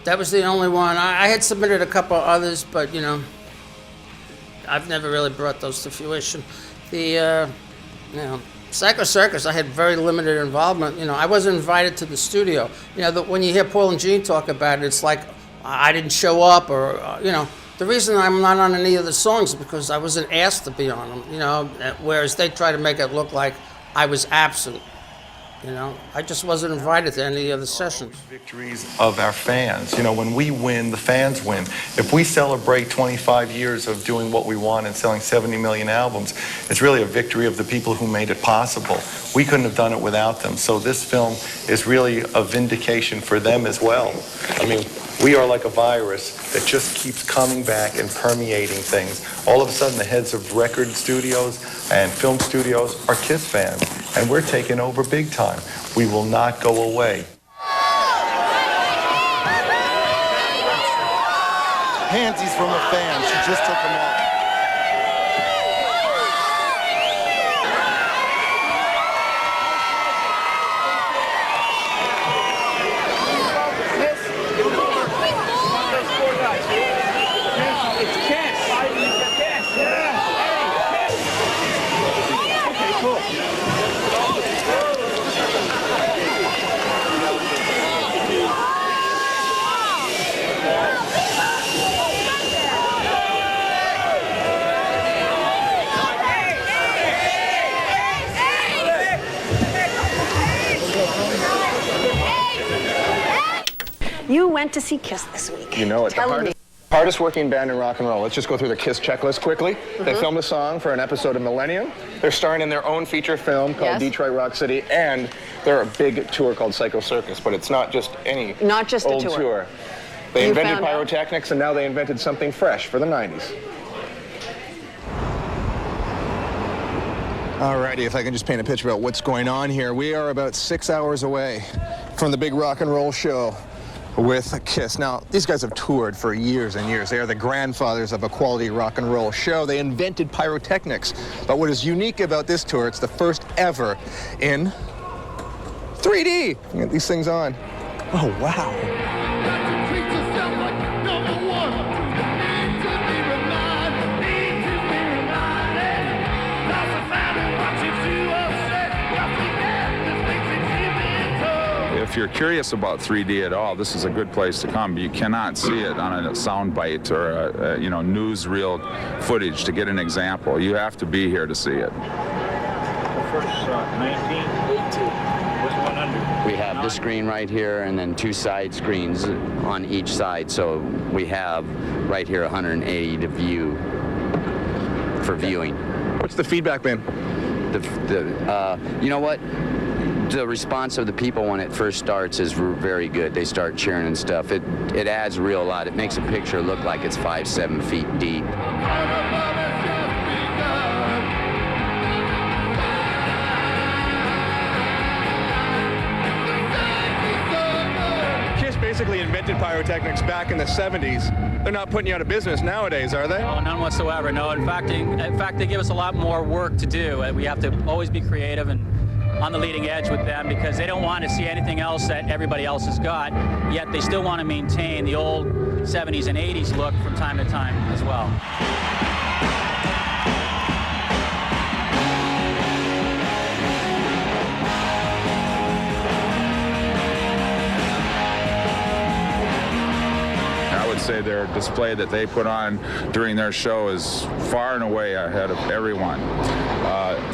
That was the only one. I had submitted a couple others, but, you know, I've never really brought those to fruition. The, you know, Psycho Circus, I had very limited involvement. You know, I wasn't invited to the studio. You know, when you hear Paul and Gene talk about it, it's like I didn't show up, or, you know. The reason I'm not on any of the songs is because I wasn't asked to be on them, you know, whereas they try to make it look like I was absent. You know, I just wasn't invited to any of the sessions. Victories of our fans. You know, when we win, the fans win. If we celebrate 25 years of doing what we want and selling 70 million albums, it's really a victory of the people who made it possible. We couldn't have done it without them. So this film is really a vindication for them as well. I mean, we are like a virus that just keeps coming back and permeating things. All of a sudden, the heads of record studios and film studios are KISS fans, and we're taking over big time. We will not go away. Pansies from a fan. She just took them off. It's KISS. went to see Kiss this week? You know it. Tell me. Hardest working band in rock and roll. Let's just go through the KISS checklist quickly. They filmed a song for an episode of Millennium. They're starring in their own feature film called Detroit Rock City, and they're a big tour called Psycho Circus, but it's not just any Not just old a tour. They You invented found out? pyrotechnics, and now they invented something fresh for the 90s. Alrighty, if I can just paint a picture about what's going on here. We are about 6 hours away from the big rock and roll show with KISS. Now, these guys have toured for years and years. They are the grandfathers of a quality rock and roll show. They invented pyrotechnics. But what is unique about this tour, it's the first ever in 3D. Get these things on. Oh, wow. If you're curious about 3D at all, this is a good place to come. You cannot see it on a sound bite or a newsreel footage to get an example. You have to be here to see it. The first 1918 was 100. We have this screen right here and then two side screens on each side. So we have right here 180 to view for viewing. What's the feedback been? You know what? The response of the people when it first starts is very good. They start cheering and stuff. It adds a real lot. It makes a picture look like it's 5-7 feet deep. KISS basically invented pyrotechnics back in the 70s. They're not putting you out of business nowadays, are they? No, none whatsoever. No, in fact, they give us a lot more work to do. We have to always be creative and on the leading edge with them because they don't want to see anything else that everybody else has got, yet they still want to maintain the old 70s and 80s look from time to time as well. I would say their display that they put on during their show is far and away ahead of everyone.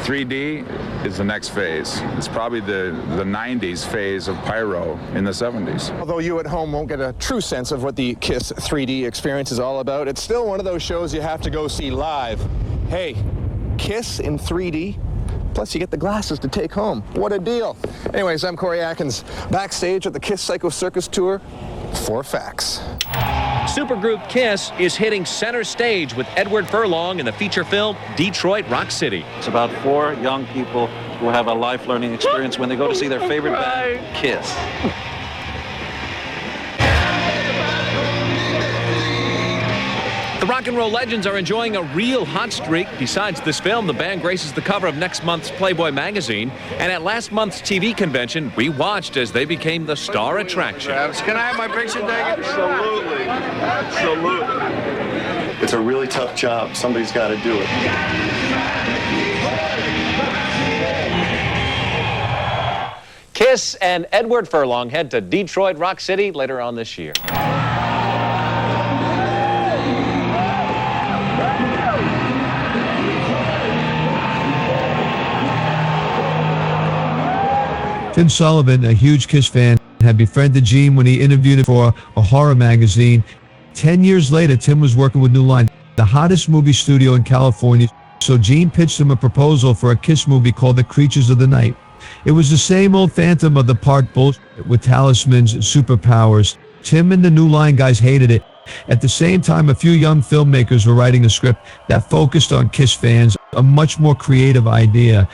3D is the next phase. It's probably the 90s phase of pyro in the 70s. Although you at home won't get a true sense of what the KISS 3D experience is all about, it's still one of those shows you have to go see live. Hey, KISS in 3D? Plus you get the glasses to take home. What a deal. Anyways, I'm Corey Atkins, backstage at the KISS Psycho Circus Tour for facts. Supergroup KISS is hitting center stage with Edward Furlong in the feature film Detroit Rock City. It's about 4 young people who have a life learning experience when they go to see their favorite band, KISS. The rock and roll legends are enjoying a real hot streak. Besides this film, the band graces the cover of next month's Playboy magazine. And at last month's TV convention, we watched as they became the star attraction. Can I have my picture taken? Absolutely. Absolutely. It's a really tough job. Somebody's got to do it. KISS and Edward Furlong head to Detroit Rock City later on this year. Tim Sullivan, a huge KISS fan, had befriended Gene when he interviewed him for a horror magazine. 10 years later, Tim was working with New Line, the hottest movie studio in California, so Gene pitched him a proposal for a KISS movie called The Creatures of the Night. It was the same old Phantom of the Park bullshit with talismans and superpowers. Tim and the New Line guys hated it. At the same time, a few young filmmakers were writing a script that focused on KISS fans, a much more creative idea.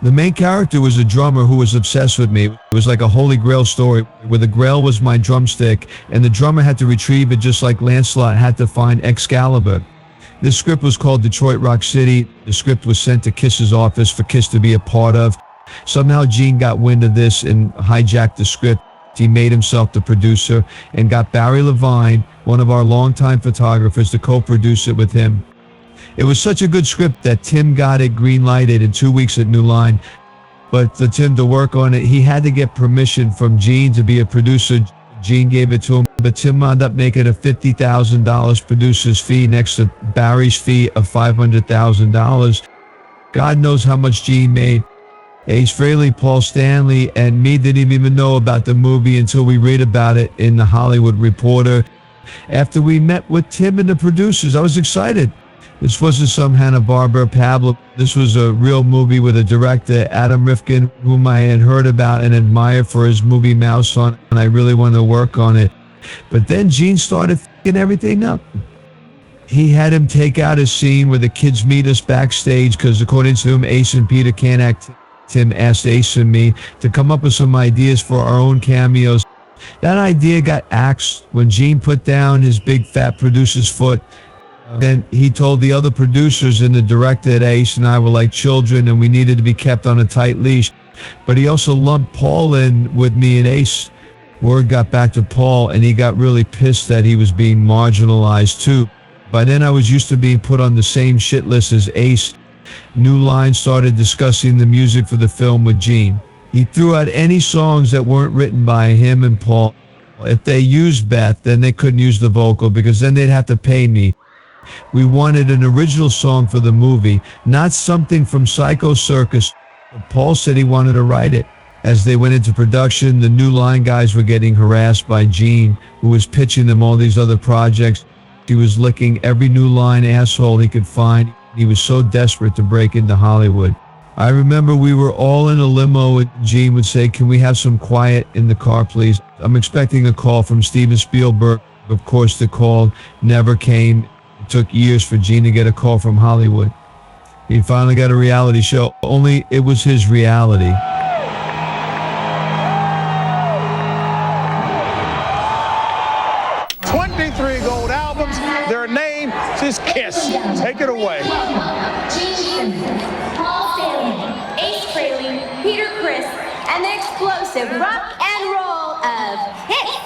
The main character was a drummer who was obsessed with me. It was like a Holy Grail story where the Grail was my drumstick and the drummer had to retrieve it just like Lancelot had to find Excalibur. This script was called Detroit Rock City. The script was sent to KISS's office for KISS to be a part of. Somehow Gene got wind of this and hijacked the script. He made himself the producer and got Barry Levine, one of our longtime photographers, to co-produce it with him. It was such a good script that Tim got it green-lighted in 2 weeks at New Line. But for Tim to work on it, he had to get permission from Gene to be a producer. Gene gave it to him, but Tim wound up making a $50,000 producer's fee next to Barry's fee of $500,000. God knows how much Gene made. Ace Frehley, Paul Stanley, and me didn't even know about the movie until we read about it in the Hollywood Reporter. After we met with Tim and the producers, I was excited. This wasn't some Hanna-Barbera Pablo. This was a real movie with a director, Adam Rifkin, whom I had heard about and admired for his movie Mouse Hunt, and I really wanted to work on it. But then Gene started f***ing everything up. He had him take out a scene where the kids meet us backstage because according to him, Ace and Peter can't act. Tim asked Ace and me to come up with some ideas for our own cameos. That idea got axed when Gene put down his big fat producer's foot. Then he told the other producers and the director that Ace and I were like children and we needed to be kept on a tight leash. But he also lumped Paul in with me and Ace. Word got back to Paul and he got really pissed that he was being marginalized too. By then I was used to being put on the same shit list as Ace. New Line started discussing the music for the film with Gene. He threw out any songs that weren't written by him and Paul. If they used Beth, then they couldn't use the vocal because then they'd have to pay me. We wanted an original song for the movie, not something from Psycho Circus. Paul said he wanted to write it. As they went into production, the New Line guys were getting harassed by Gene, who was pitching them all these other projects. He was licking every New Line asshole he could find. He was so desperate to break into Hollywood. I remember we were all in a limo and Gene would say, "Can we have some quiet in the car, please? I'm expecting a call from Steven Spielberg." Of course, the call never came. It took years for Gene to get a call from Hollywood. He finally got a reality show, only it was his reality. Their name is Kiss. Take it away. Gene, Paul Stanley, Ace Frehley, Peter Criss, and the explosive rock and roll of Kiss.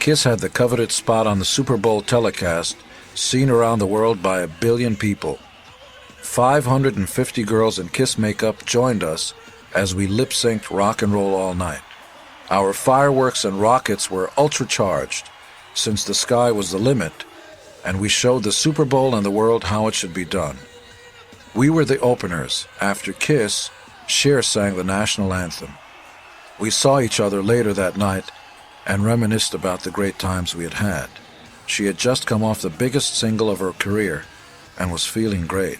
Kiss had the coveted spot on the Super Bowl telecast, seen around the world by 1 billion people. 550 girls in Kiss makeup joined us as we lip-synced Rock and Roll All Night. Our fireworks and rockets were ultra-charged, since the sky was the limit, and we showed the Super Bowl and the world how it should be done. We were the openers. After Kiss, Cher sang the national anthem. We saw each other later that night and reminisced about the great times we had had. She had just come off the biggest single of her career and was feeling great.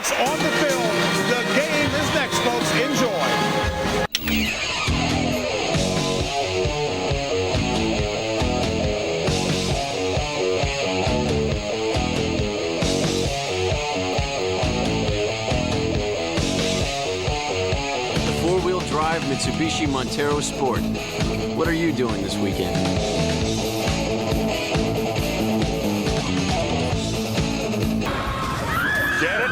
It's on the field. The game is next, folks. Enjoy. Four-wheel drive Mitsubishi Montero Sport. What are you doing this weekend? Get it?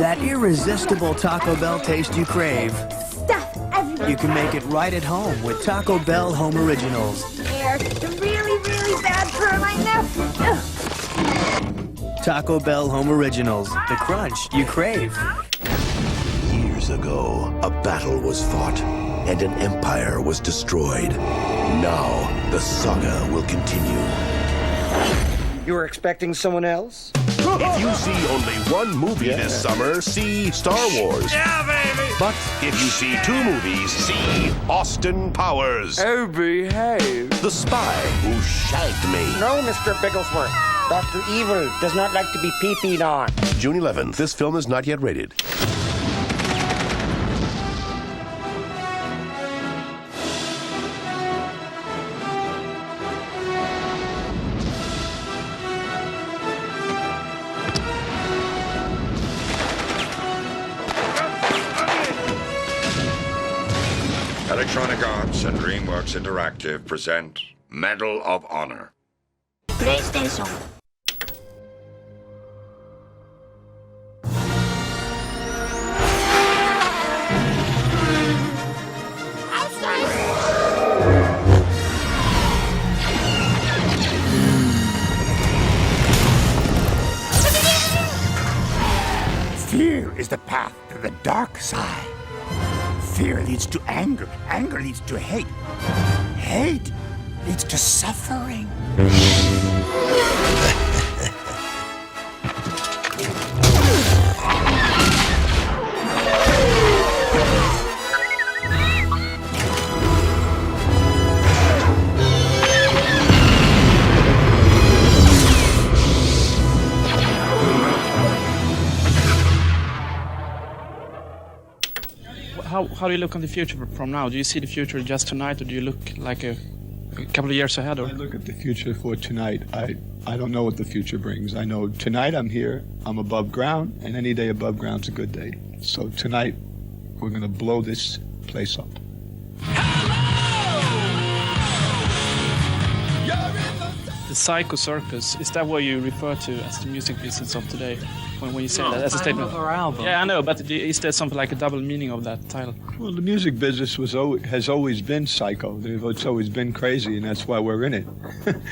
That irresistible Taco Bell taste you crave. Stuff everywhere. You can make it right at home with Taco Bell Home Originals. There. Really, really bad for my neck. Taco Bell Home Originals. The crunch you crave. Years ago, a battle was fought and an empire was destroyed. Now, the saga will continue. You were expecting someone else? If you see only one movie this summer, see Star Wars. Yeah, baby! But if you see two movies, see Austin Powers. Oh, behave. The Spy Who Shagged Me. No, Mr. Bigglesworth. Dr. Evil does not like to be pee-peed on. June 11th. This film is not yet rated. Electronic Arts and DreamWorks Interactive present Medal of Honor. PlayStation. Fear is the path to the dark side. Fear leads to anger. Anger leads to hate. Hate leads to suffering. How do you look on the future from now? Do you see the future just tonight, or do you look like a couple of years ahead? Or? I look at the future for tonight. I don't know what the future brings. I know tonight I'm here, I'm above ground, and any day above ground's a good day. So tonight, we're going to blow this place up. The Psycho Circus, is that what you refer to as the music business of today? When you say that as a statement? Our album. Yeah, I know, but is there something like a double meaning of that title? Well, the music business has always been psycho. It's always been crazy, and that's why we're in it,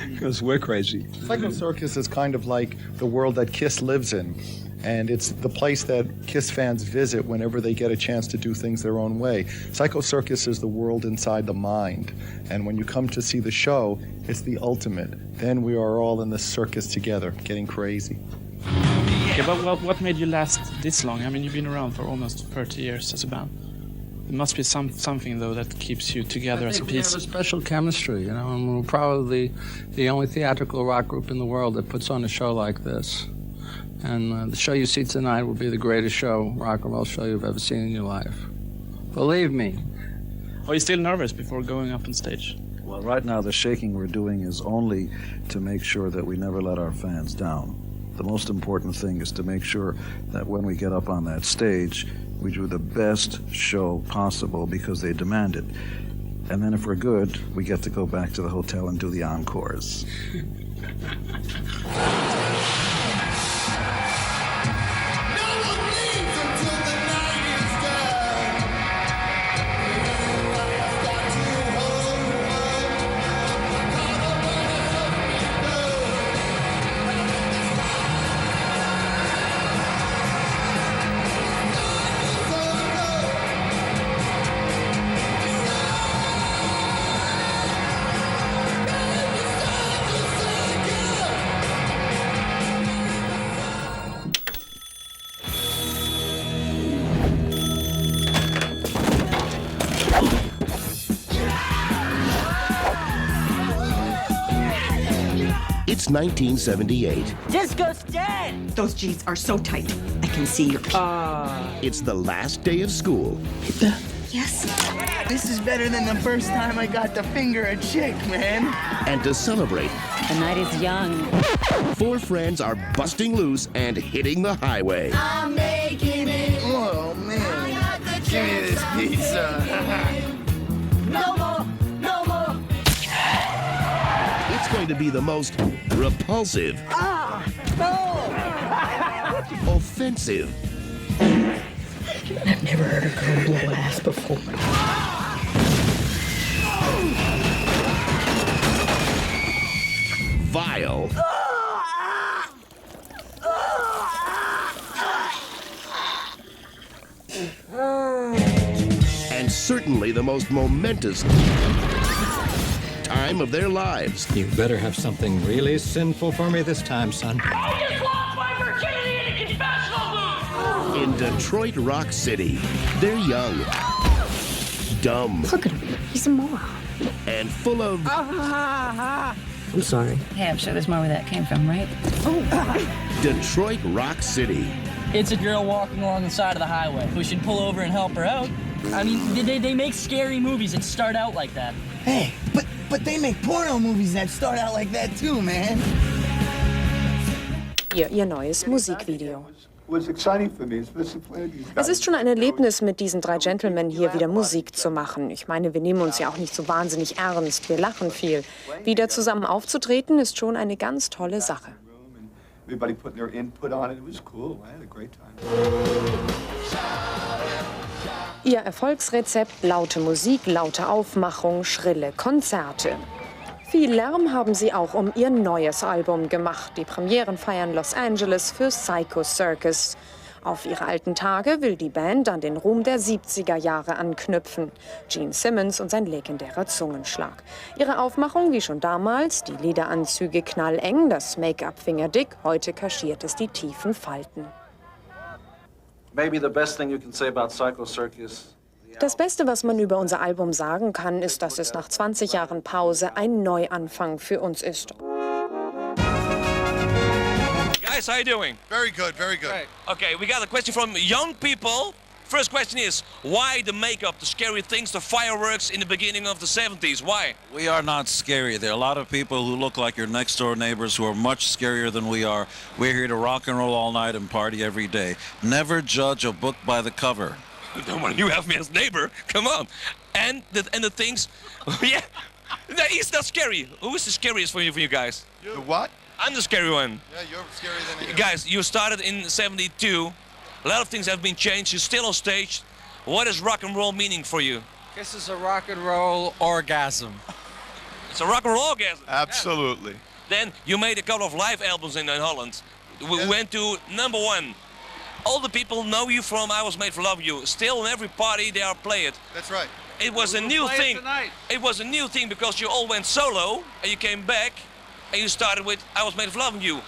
because we're crazy. Psycho Circus is kind of like the world that KISS lives in. And it's the place that KISS fans visit whenever they get a chance to do things their own way. Psycho Circus is the world inside the mind. And when you come to see the show, it's the ultimate. Then we are all in the circus together, getting crazy. Okay, but what made you last this long? I mean, you've been around for almost 30 years as a band. There must be something, though, that keeps you together as a piece. We have a special chemistry, you know, and we're probably the only theatrical rock group in the world that puts on a show like this. And the show you see tonight will be the greatest rock and roll show you've ever seen in your life. Believe me. Are you still nervous before going up on stage? Well, right now the shaking we're doing is only to make sure that we never let our fans down. The most important thing is to make sure that when we get up on that stage, we do the best show possible because they demand it. And then if we're good, we get to go back to the hotel and do the encores. It's 1978. Disco's dead! Those jeans are so tight. I can see your... It's the last day of school. Yes? This is better than the first time I got to finger a chick, man. And to celebrate, The night is young. 4 friends are busting loose and hitting the highway. I'm making it. Oh, man. Give me this pizza. No more. No more. It's going to be the most repulsive, offensive, I've never heard a girl blow ass before. vile, and certainly the most momentous time of their lives. You better have something really sinful for me this time, son. I just lost my virginity in a confessional booth. In Detroit Rock City, they're young, dumb, Look at him. He's a moron. and full of I'm sorry. Hey, I'm sure there's more where that came from, right? Detroit Rock City. It's a girl walking along the side of the highway. We should pull over and help her out. I mean, they make scary movies that start out like that. Hey, but they make porno movies that start out like that too, man. Ihr neues Musikvideo. Was exciting for me, especially playing these Es guys. ist schon ein Erlebnis, mit diesen 3 Gentlemen hier wieder Musik zu machen. Ich meine, wir nehmen uns ja auch nicht so wahnsinnig ernst. Wir lachen viel. Wieder zusammen aufzutreten, ist schon eine ganz tolle Sache. Everybody putting their input on it. It was cool. I had a great time. Ihr Erfolgsrezept: laute Musik, laute Aufmachung, schrille Konzerte. Viel Lärm haben sie auch um ihr neues Album gemacht. Die Premierenfeiern Los Angeles für Psycho Circus. Auf ihre alten Tage will die Band an den Ruhm der 70er Jahre anknüpfen. Gene Simmons und sein legendärer Zungenschlag. Ihre Aufmachung wie schon damals, die Lederanzüge knalleng, das Make-up fingerdick, heute kaschiert es die tiefen Falten. Maybe the best thing you can say about Psycho Circus. Das Beste, was man über unser Album sagen kann, ist, dass es nach 20 Jahren Pause ein Neuanfang für uns ist. Guys, how you doing? Very good, very good. Right. Okay, we got a question from young people. First question is, why the makeup, the scary things, the fireworks in the beginning of the 70s? Why? We are not scary. There are a lot of people who look like your next door neighbors who are much scarier than we are. We're here to rock and roll all night and party every day. Never judge a book by the cover. Don't want you have me as neighbor. Come on. And the things, yeah, he's not scary. Who is the scariest for you guys? The what? I'm the scary one. Yeah, you're scarier than me. Guys, you started in 72. A lot of things have been changed. You're still on stage. What is rock and roll meaning for you? This is a rock and roll orgasm. It's a rock and roll orgasm. Absolutely. Then you made a couple of live albums in Holland. We went to #1. All the people know you from I Was Made for Love You. Still in every party they are play it. That's right. It was a new thing. It was a new thing because you all went solo and you came back and you started with I Was Made for Loving You.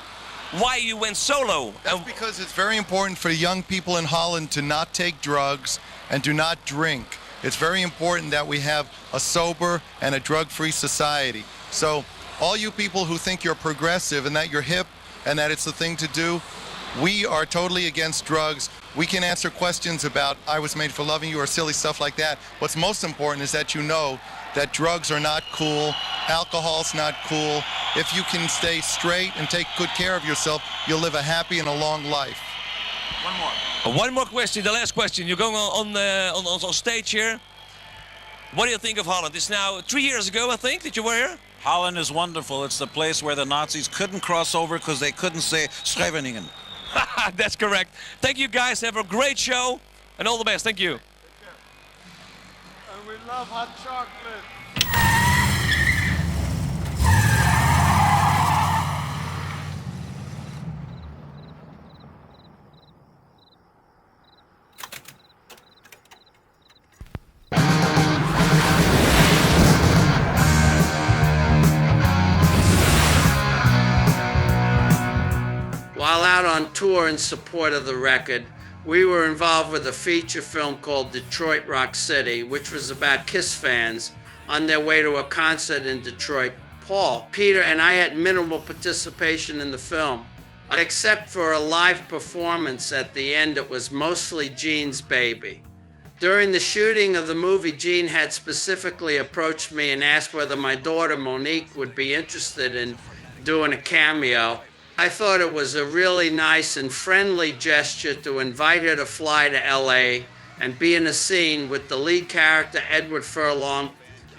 Why you went solo? That's because it's very important for young people in Holland to not take drugs and do not drink. It's very important that we have a sober and a drug-free society. So all you people who think you're progressive and that you're hip and that it's the thing to do, we are totally against drugs. We can answer questions about I Was Made for Loving You or silly stuff like that. What's most important is that you know that drugs are not cool, alcohol's not cool. If you can stay straight and take good care of yourself, you'll live a happy and a long life. One more. One more question, the last question. You're going on stage here. What do you think of Holland? It's now 3 years ago, I think, that you were here? Holland is wonderful. It's the place where the Nazis couldn't cross over because they couldn't say Scheveningen. That's correct. Thank you guys. Have a great show and all the best. Thank you. And we love hot chocolate. While out on tour in support of the record, we were involved with a feature film called Detroit Rock City, which was about Kiss fans on their way to a concert in Detroit Paul. Peter and I had minimal participation in the film. Except for a live performance at the end, it was mostly Gene's baby. During the shooting of the movie, Gene had specifically approached me and asked whether my daughter Monique would be interested in doing a cameo. I thought it was a really nice and friendly gesture to invite her to fly to LA and be in a scene with the lead character, Edward Furlong.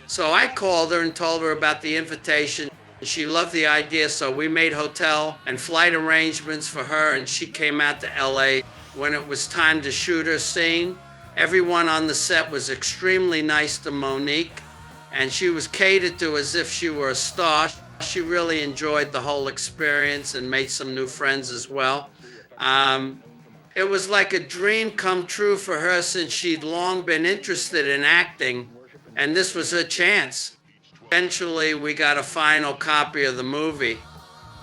So I called her and told her about the invitation. She loved the idea, so we made hotel and flight arrangements for her, and she came out to LA. When it was time to shoot her scene, everyone on the set was extremely nice to Monique, and she was catered to as if she were a star. She really enjoyed the whole experience and made some new friends as well. It was like a dream come true for her since she'd long been interested in acting, and this was her chance. Eventually, we got a final copy of the movie.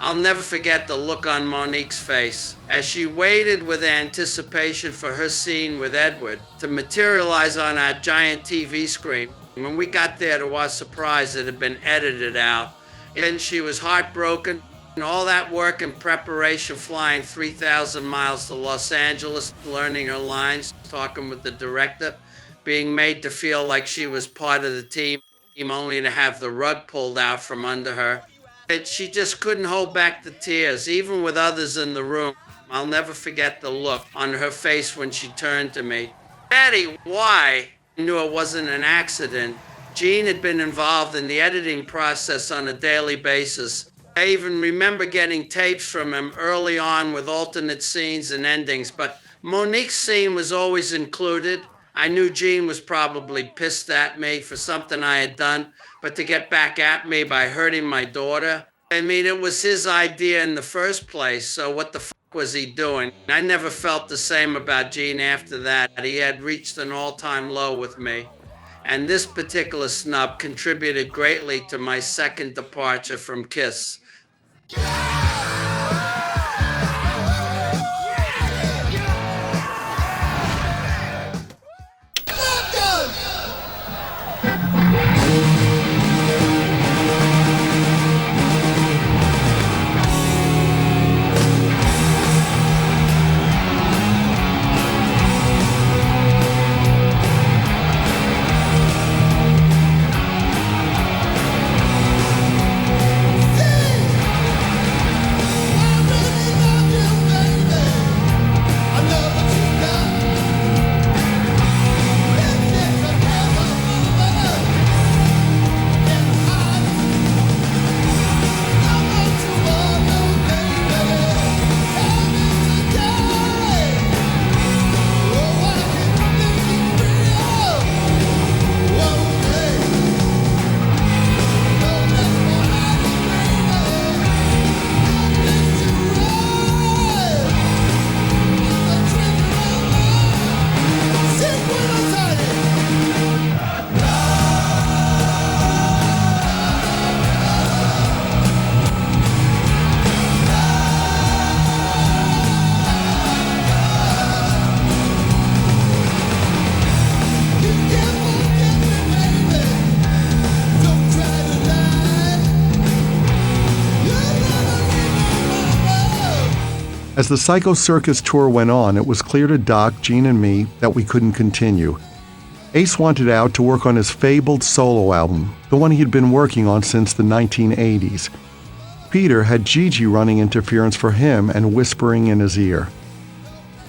I'll never forget the look on Monique's face as she waited with anticipation for her scene with Edward to materialize on our giant TV screen. When we got there, to our surprise, it had been edited out. And she was heartbroken. And all that work and preparation, flying 3,000 miles to Los Angeles, learning her lines, talking with the director, being made to feel like she was part of the team, only to have the rug pulled out from under her. She just couldn't hold back the tears, even with others in the room. I'll never forget the look on her face when she turned to me. Betty, why? I knew it wasn't an accident. Gene had been involved in the editing process on a daily basis. I even remember getting tapes from him early on with alternate scenes and endings, but Monique's scene was always included. I knew Gene was probably pissed at me for something I had done, but to get back at me by hurting my daughter, I mean, it was his idea in the first place, so what the fuck was he doing? I never felt the same about Gene after that. He had reached an all-time low with me, and this particular snub contributed greatly to my second departure from KISS. As the Psycho Circus tour went on, it was clear to Doc, Gene, and me that we couldn't continue. Ace wanted out to work on his fabled solo album, the one he had been working on since the 1980s. Peter had Gigi running interference for him and whispering in his ear.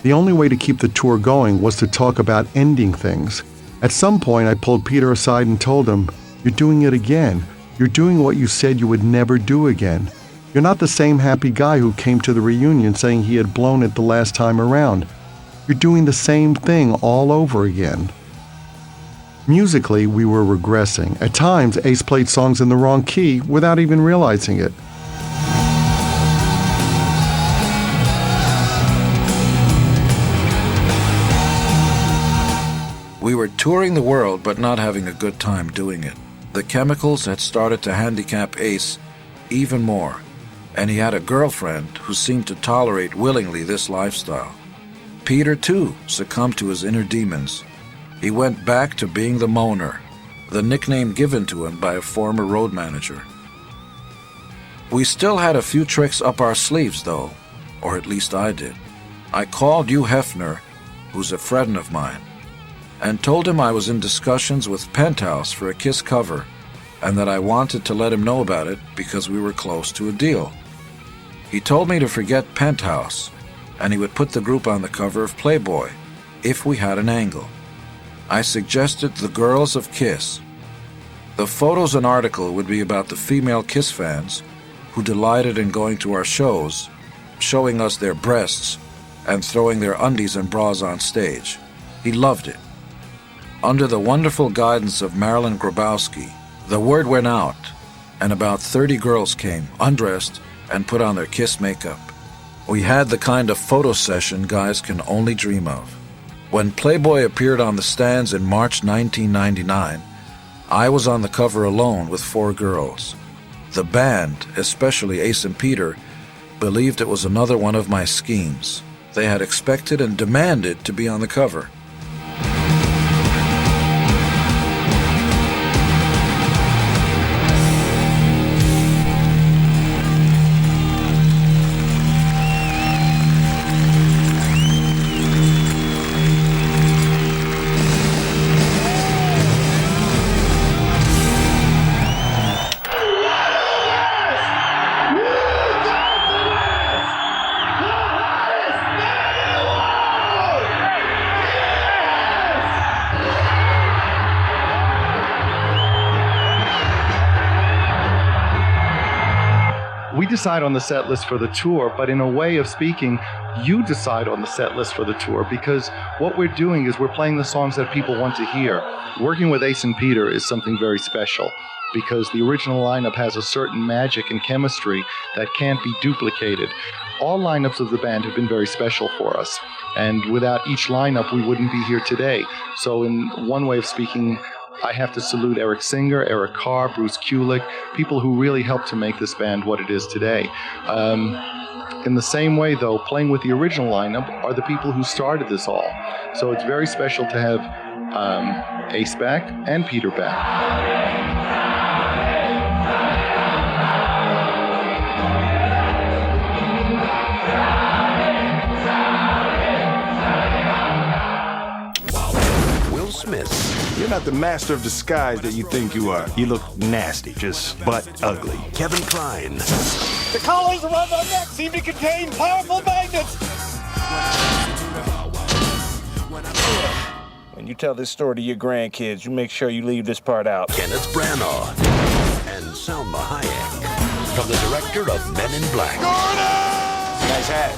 The only way to keep the tour going was to talk about ending things. At some point, I pulled Peter aside and told him, "You're doing it again. You're doing what you said you would never do again. You're not the same happy guy who came to the reunion saying he had blown it the last time around. You're doing the same thing all over again." Musically, we were regressing. At times, Ace played songs in the wrong key without even realizing it. We were touring the world but not having a good time doing it. The chemicals had started to handicap Ace even more, and he had a girlfriend who seemed to tolerate willingly this lifestyle. Peter, too, succumbed to his inner demons. He went back to being the moaner, the nickname given to him by a former road manager. We still had a few tricks up our sleeves, though, or at least I did. I called Hugh Hefner, who's a friend of mine, and told him I was in discussions with Penthouse for a Kiss cover and that I wanted to let him know about it because we were close to a deal. He told me to forget Penthouse, and he would put the group on the cover of Playboy if we had an angle. I suggested the Girls of Kiss. The photos and article would be about the female Kiss fans who delighted in going to our shows, showing us their breasts, and throwing their undies and bras on stage. He loved it. Under the wonderful guidance of Marilyn Grabowski, the word went out, and about 30 girls came, undressed, and put on their Kiss makeup. We had the kind of photo session guys can only dream of. When Playboy appeared on the stands in March 1999, I was on the cover alone with 4 girls. The band, especially Ace and Peter, believed it was another one of my schemes. They had expected and demanded to be on the cover. We decide on the set list for the tour, but in a way of speaking, you decide on the set list for the tour, because what we're doing is we're playing the songs that people want to hear. Working with Ace and Peter is something very special, because the original lineup has a certain magic and chemistry that can't be duplicated. All lineups of the band have been very special for us, and without each lineup, we wouldn't be here today. So in one way of speaking, I have to salute Eric Singer, Eric Carr, Bruce Kulick, people who really helped to make this band what it is today. In the same way, though, playing with the original lineup are the people who started this all. So it's very special to have Ace back and Peter back. Smith. You're not the master of disguise that you think you are. You look nasty, just butt ugly. Kevin Kline. The collars around our necks seem to contain powerful magnets. When you tell this story to your grandkids, you make sure you leave this part out. Kenneth Branagh and Salma Hayek, from the director of Men in Black. Nice hat.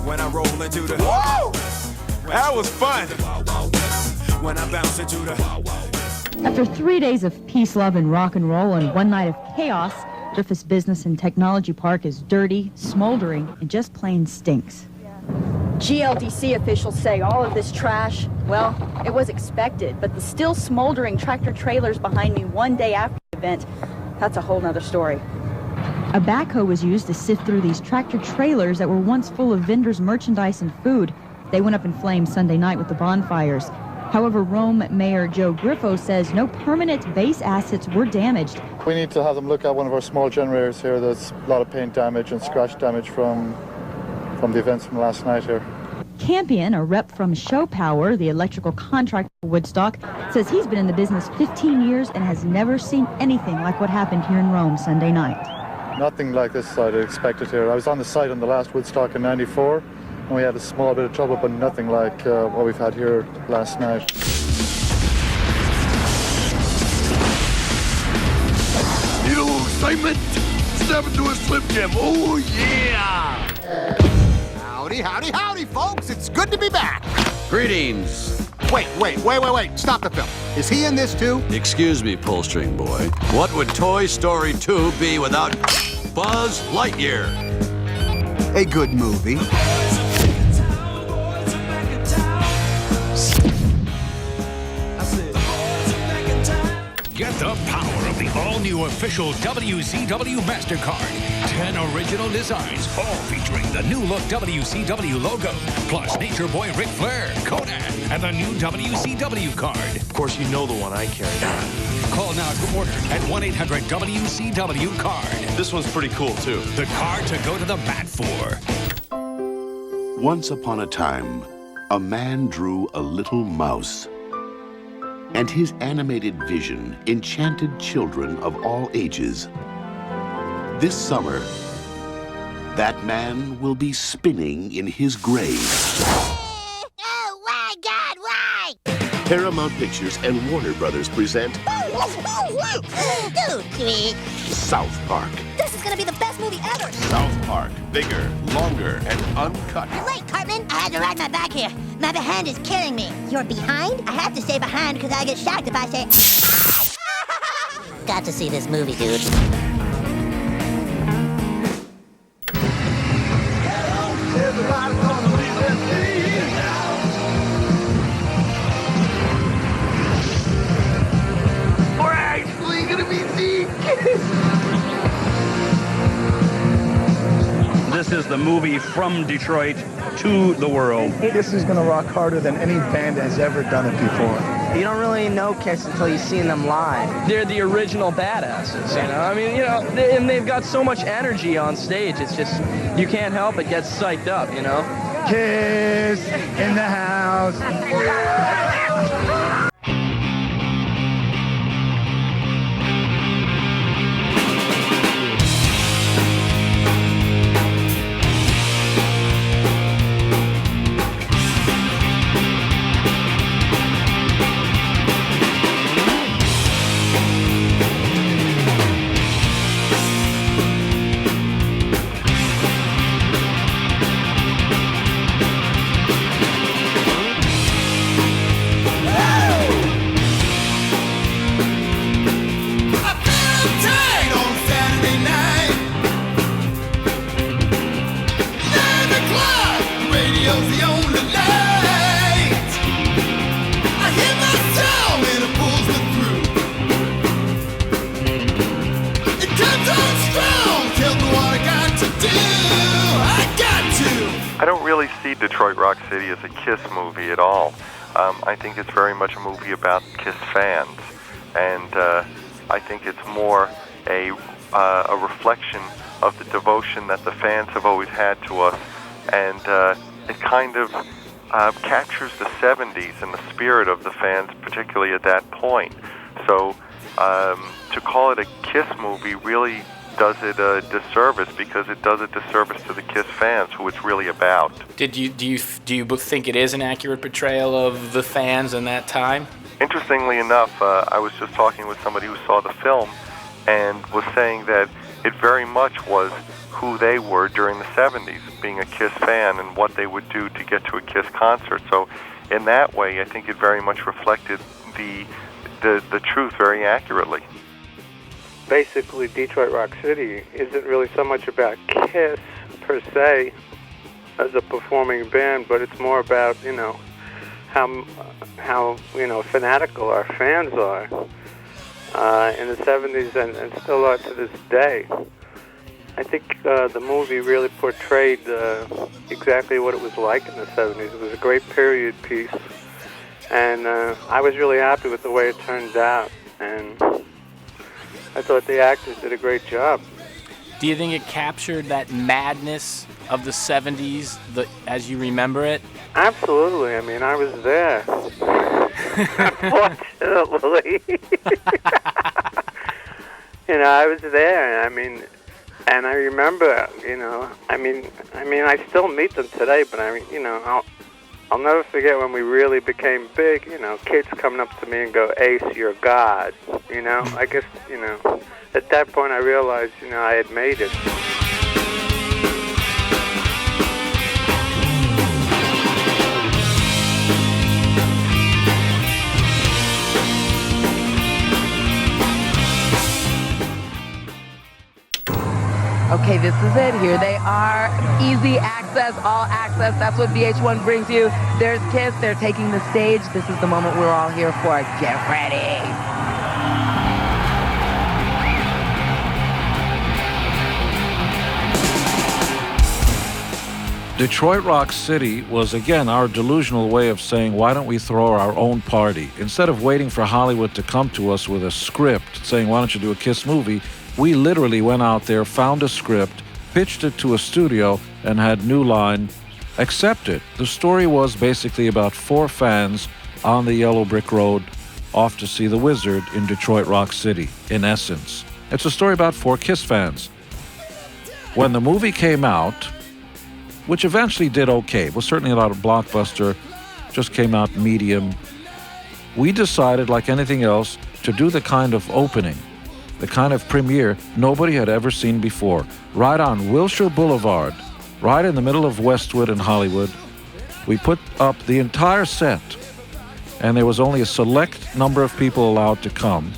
When I roll into the... Whoa! That was fun. When I bounce into the... After 3 days of peace, love, and rock and roll and one night of chaos, Griffiths Business and Technology Park is dirty, smoldering, and just plain stinks. GLDC officials say all of this trash, well, it was expected, but the still smoldering tractor trailers behind me one day after the event, that's a whole nother story. A backhoe was used to sift through these tractor trailers that were once full of vendors' merchandise and food. They went up in flames Sunday night with the bonfires. However, Rome Mayor Joe Griffo says no permanent base assets were damaged. We need to have them look at one of our small generators here. There's a lot of paint damage and scratch damage from the events from last night here. Campion, a rep from Show Power, the electrical contractor for Woodstock, says he's been in the business 15 years and has never seen anything like what happened here in Rome Sunday night. Nothing like this I'd expected here. I was on the site on the last Woodstock in '94. And we had a small bit of trouble, but nothing like what we've had here last night. Need a little excitement? Step into a Slim Jim. Oh, yeah! Howdy, howdy, howdy, folks. It's good to be back. Greetings. Wait. Stop the film. Is he in this too? Excuse me, Pullstring Boy. What would Toy Story 2 be without Buzz Lightyear? A good movie. Get The power of the all-new official WCW MasterCard. 10 original designs, all featuring the new look WCW logo, plus Nature Boy Ric Flair, Conan, and the new WCW card. Of course, you know the one I carry. Call now to order at 1-800-WCW-CARD. This one's pretty cool, too. The card to go to the bat for. Once upon a time, a man drew a little mouse. And his animated vision enchanted children of all ages. This summer, that man will be spinning in his grave. Oh my God, why? Paramount Pictures and Warner Brothers present Dude, South Park. this is gonna be the best movie ever. South Park, bigger, longer, and uncut. You're late, Cartman. I had to ride my back here. My behind is killing me. You're behind? I have to say behind because I get shocked if I say. Got to see this movie, dude. We're actually gonna be deep. This is the movie from Detroit to the world. This is gonna rock harder than any band has ever done it before. You don't really know Kiss until you've seen them live. They're the original badasses, you know? I mean, you know, and they've got so much energy on stage. It's just, you can't help but get psyched up, you know? Kiss in the house. I don't really see Detroit Rock City as a Kiss movie at all. I think it's very much a movie about Kiss fans, and I think it's more a reflection of the devotion that the fans have always had to us, and it kind of captures the 70s and the spirit of the fans, particularly at that point. So to call it a Kiss movie really does it a disservice, because it does a disservice to the Kiss fans, who it's really about. Do you think it is an accurate portrayal of the fans in that time? Interestingly enough, I was just talking with somebody who saw the film and was saying that it very much was who they were during the 70s, being a Kiss fan and what they would do to get to a Kiss concert. So in that way, I think it very much reflected the truth very accurately. Basically, Detroit Rock City isn't really so much about Kiss per se as a performing band, but it's more about, you know, how you know, fanatical our fans are in the 70s and still are to this day. I think the movie really portrayed exactly what it was like in the 70s. It was a great period piece, and I was really happy with the way it turned out, and I thought the actors did a great job. Do you think it captured that madness of the 70s as you remember it? Absolutely. I mean, I was there. Unfortunately. You know, I was there, and I remember, you know, I mean, I still meet them today, but I mean, you know, I'll never forget when we really became big, you know, kids coming up to me and go, "Ace, you're God," you know? I guess, you know, at that point I realized, you know, I had made it. Okay, this is it. Here they are. Easy access, all access. That's what VH1 brings you. There's Kiss. They're taking the stage. This is the moment we're all here for. Get ready. Detroit Rock City was, again, our delusional way of saying, why don't we throw our own party? Instead of waiting for Hollywood to come to us with a script saying, why don't you do a Kiss movie? We literally went out there, found a script, pitched it to a studio, and had New Line accept it. The story was basically about 4 fans on the Yellow Brick Road off to see the Wizard in Detroit Rock City, in essence. It's a story about 4 Kiss fans. When the movie came out, which eventually did okay, it was certainly not a blockbuster, just came out medium, we decided, like anything else, to do the kind of opening, the kind of premiere nobody had ever seen before. Right on Wilshire Boulevard, right in the middle of Westwood and Hollywood, we put up the entire set, and there was only a select number of people allowed to come,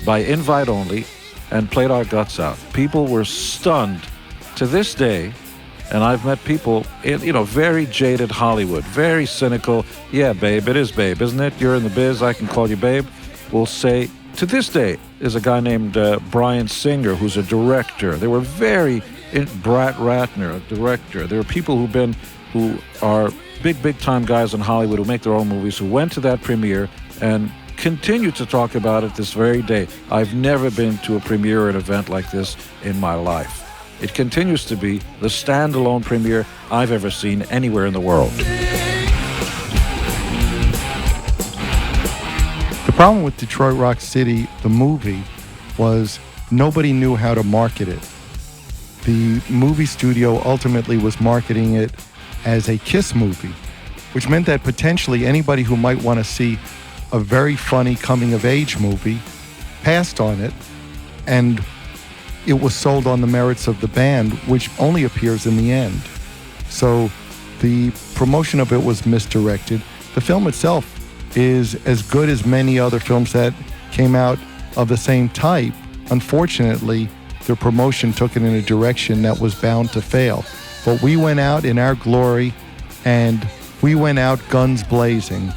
by invite only, and played our guts out. People were stunned. To this day, and I've met people in, very jaded Hollywood, very cynical. Yeah, babe, it is babe, isn't it? You're in the biz, I can call you babe. Will say, to this day, is a guy named Brian Singer, who's a director. They were Brett Ratner, a director. There are people who are big time guys in Hollywood who make their own movies, who went to that premiere and continue to talk about it this very day. I've never been to a premiere or an event like this in my life. It continues to be the standalone premiere I've ever seen anywhere in the world. The problem with Detroit Rock City, the movie, was nobody knew how to market it. The movie studio ultimately was marketing it as a Kiss movie, which meant that potentially anybody who might want to see a very funny coming-of-age movie passed on it, and it was sold on the merits of the band, which only appears in the end. So the promotion of it was misdirected. The film itself is as good as many other films that came out of the same type. Unfortunately, the promotion took it in a direction that was bound to fail. But we went out in our glory, and we went out guns blazing,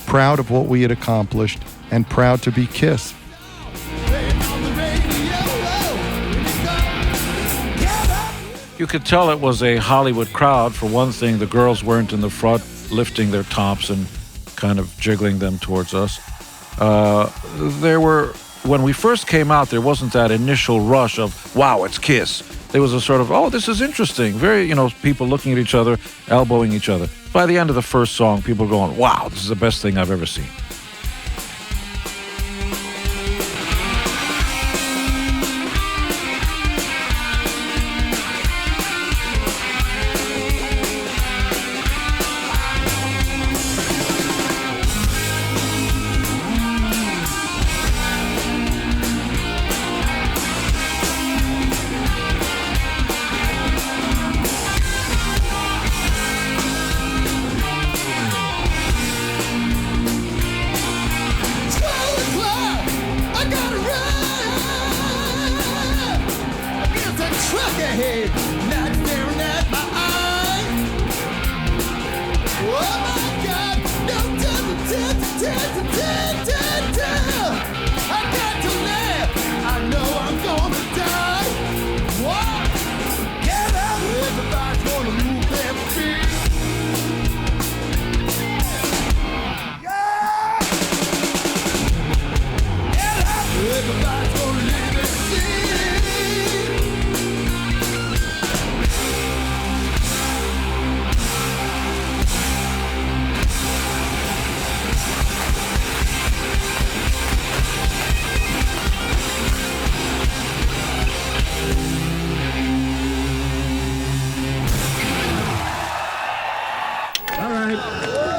proud of what we had accomplished, and proud to be Kiss. You could tell it was a Hollywood crowd. For one thing, the girls weren't in the front lifting their tops and kind of jiggling them towards us. When we first came out, there wasn't that initial rush of, wow, it's Kiss. There was a sort of, oh, this is interesting. Very, people looking at each other, elbowing each other. By the end of the first song, people going, wow, this is the best thing I've ever seen.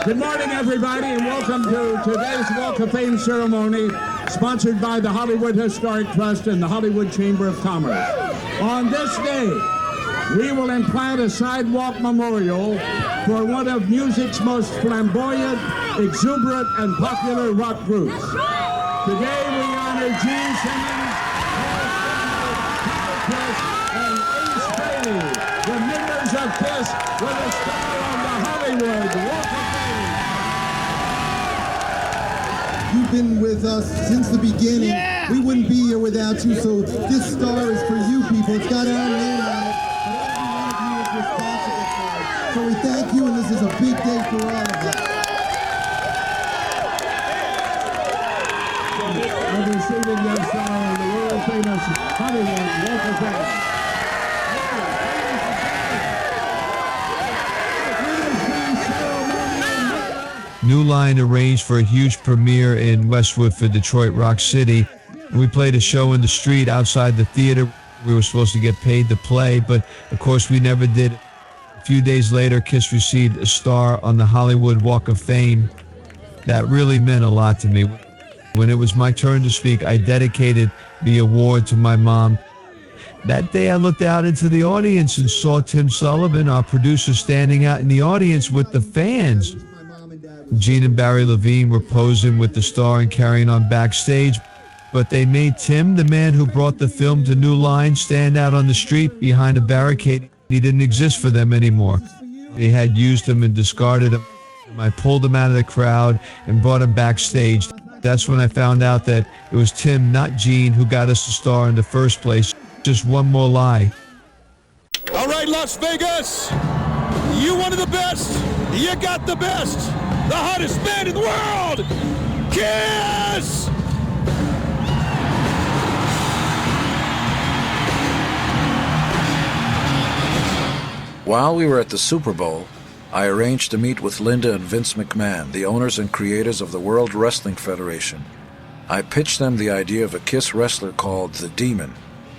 Good morning, everybody, and welcome to today's Walk of Fame ceremony, sponsored by the Hollywood Historic Trust and the Hollywood Chamber of Commerce. On this day, we will implant a sidewalk memorial for one of music's most flamboyant, exuberant, and popular rock groups. Today, we honor Gene Simmons, and Ace Frehley, the members of Kiss, with a star on the Hollywood Walk of Fame. You've been with us since the beginning. Yeah. We wouldn't be here without you, so this star is for you people. It's got our name on it, but every one of you is responsible for it. So thank you, and this is a big day for all of us. And receiving their song, the world famous Hollywood Walk of Fame. New Line arranged for a huge premiere in Westwood for Detroit Rock City. We played a show in the street outside the theater. We were supposed to get paid to play, but of course we never did. A few days later, Kiss received a star on the Hollywood Walk of Fame. That really meant a lot to me. When it was my turn to speak, I dedicated the award to my mom. That day I looked out into the audience and saw Tim Sullivan, our producer, standing out in the audience with the fans. Gene and Barry Levine were posing with the star and carrying on backstage, but they made Tim, the man who brought the film to New Line, stand out on the street behind a barricade. He didn't exist for them anymore. They had used him and discarded him. I pulled him out of the crowd and brought him backstage. That's when I found out that it was Tim, not Gene, who got us the star in the first place. Just one more lie. All right, Las Vegas, you wanted the best. You got the best. The hottest band in the world, Kiss! While we were at the Super Bowl, I arranged to meet with Linda and Vince McMahon, the owners and creators of the World Wrestling Federation. I pitched them the idea of a Kiss wrestler called The Demon.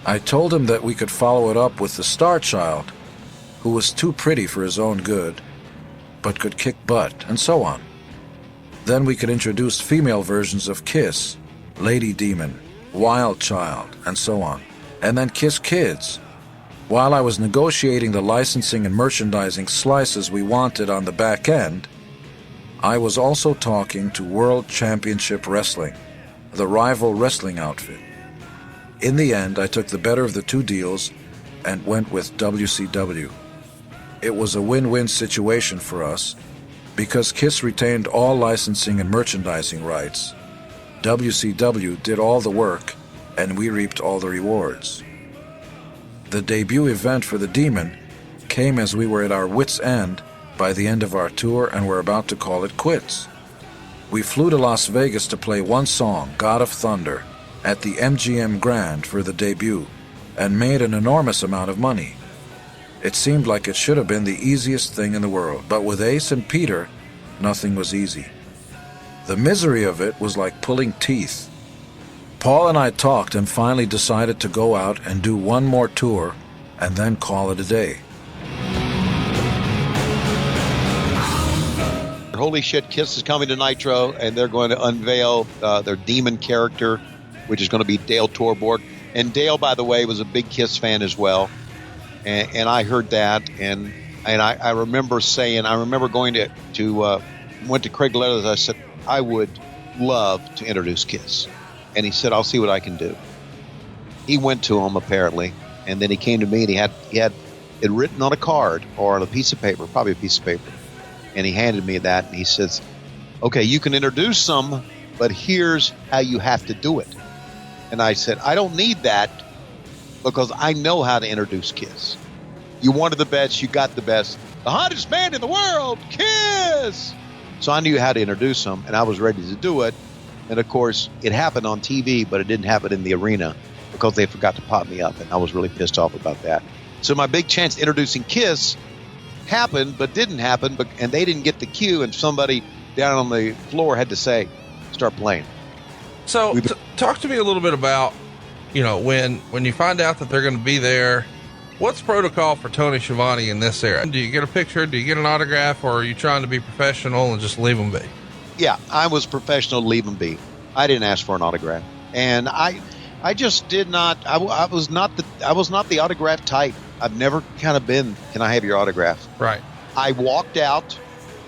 I told them that we could follow it up with the Star Child, who was too pretty for his own good, but could kick butt, and so on. Then we could introduce female versions of Kiss, Lady Demon, Wild Child, and so on, and then Kiss Kids. While I was negotiating the licensing and merchandising slices we wanted on the back end, I was also talking to World Championship Wrestling, the rival wrestling outfit. In the end, I took the better of the two deals and went with WCW. It was a win-win situation for us because Kiss retained all licensing and merchandising rights. WCW did all the work and we reaped all the rewards. The debut event for The Demon came as we were at our wits' end by the end of our tour and were about to call it quits. We flew to Las Vegas to play one song, God of Thunder, at the MGM Grand for the debut and made an enormous amount of money. It seemed like it should have been the easiest thing in the world, but with Ace and Peter, nothing was easy. The misery of it was like pulling teeth. Paul and I talked and finally decided to go out and do one more tour and then call it a day. Holy shit, Kiss is coming to Nitro, and they're going to unveil their Demon character, which is going to be Dale Torborg. And Dale, by the way, was a big Kiss fan as well. And I heard that, and I remember saying, I remember going to went to Craig Leathers. I said, I would love to introduce Kiss. And he said, I'll see what I can do. He went to him, apparently, and then he came to me, and he had it written on a card or on a piece of paper, probably a piece of paper. And he handed me that, and he says, okay, you can introduce them, but here's how you have to do it. And I said, I don't need that because I know how to introduce Kiss. You wanted the best, you got the best. The hottest band in the world, Kiss! So I knew how to introduce them, and I was ready to do it. And, of course, it happened on TV, but it didn't happen in the arena because they forgot to pop me up, and I was really pissed off about that. So my big chance introducing Kiss happened, but didn't happen, and they didn't get the cue, and somebody down on the floor had to say, start playing. So talk to me a little bit about, when you find out that they're going to be there, what's protocol for Tony Schiavone in this era? Do you get a picture? Do you get an autograph? Or are you trying to be professional and just leave them be? Yeah, I was professional, leave them be. I didn't ask for an autograph. And I just did not, I was not the autograph type. I've never kind of been, can I have your autograph? Right. I walked out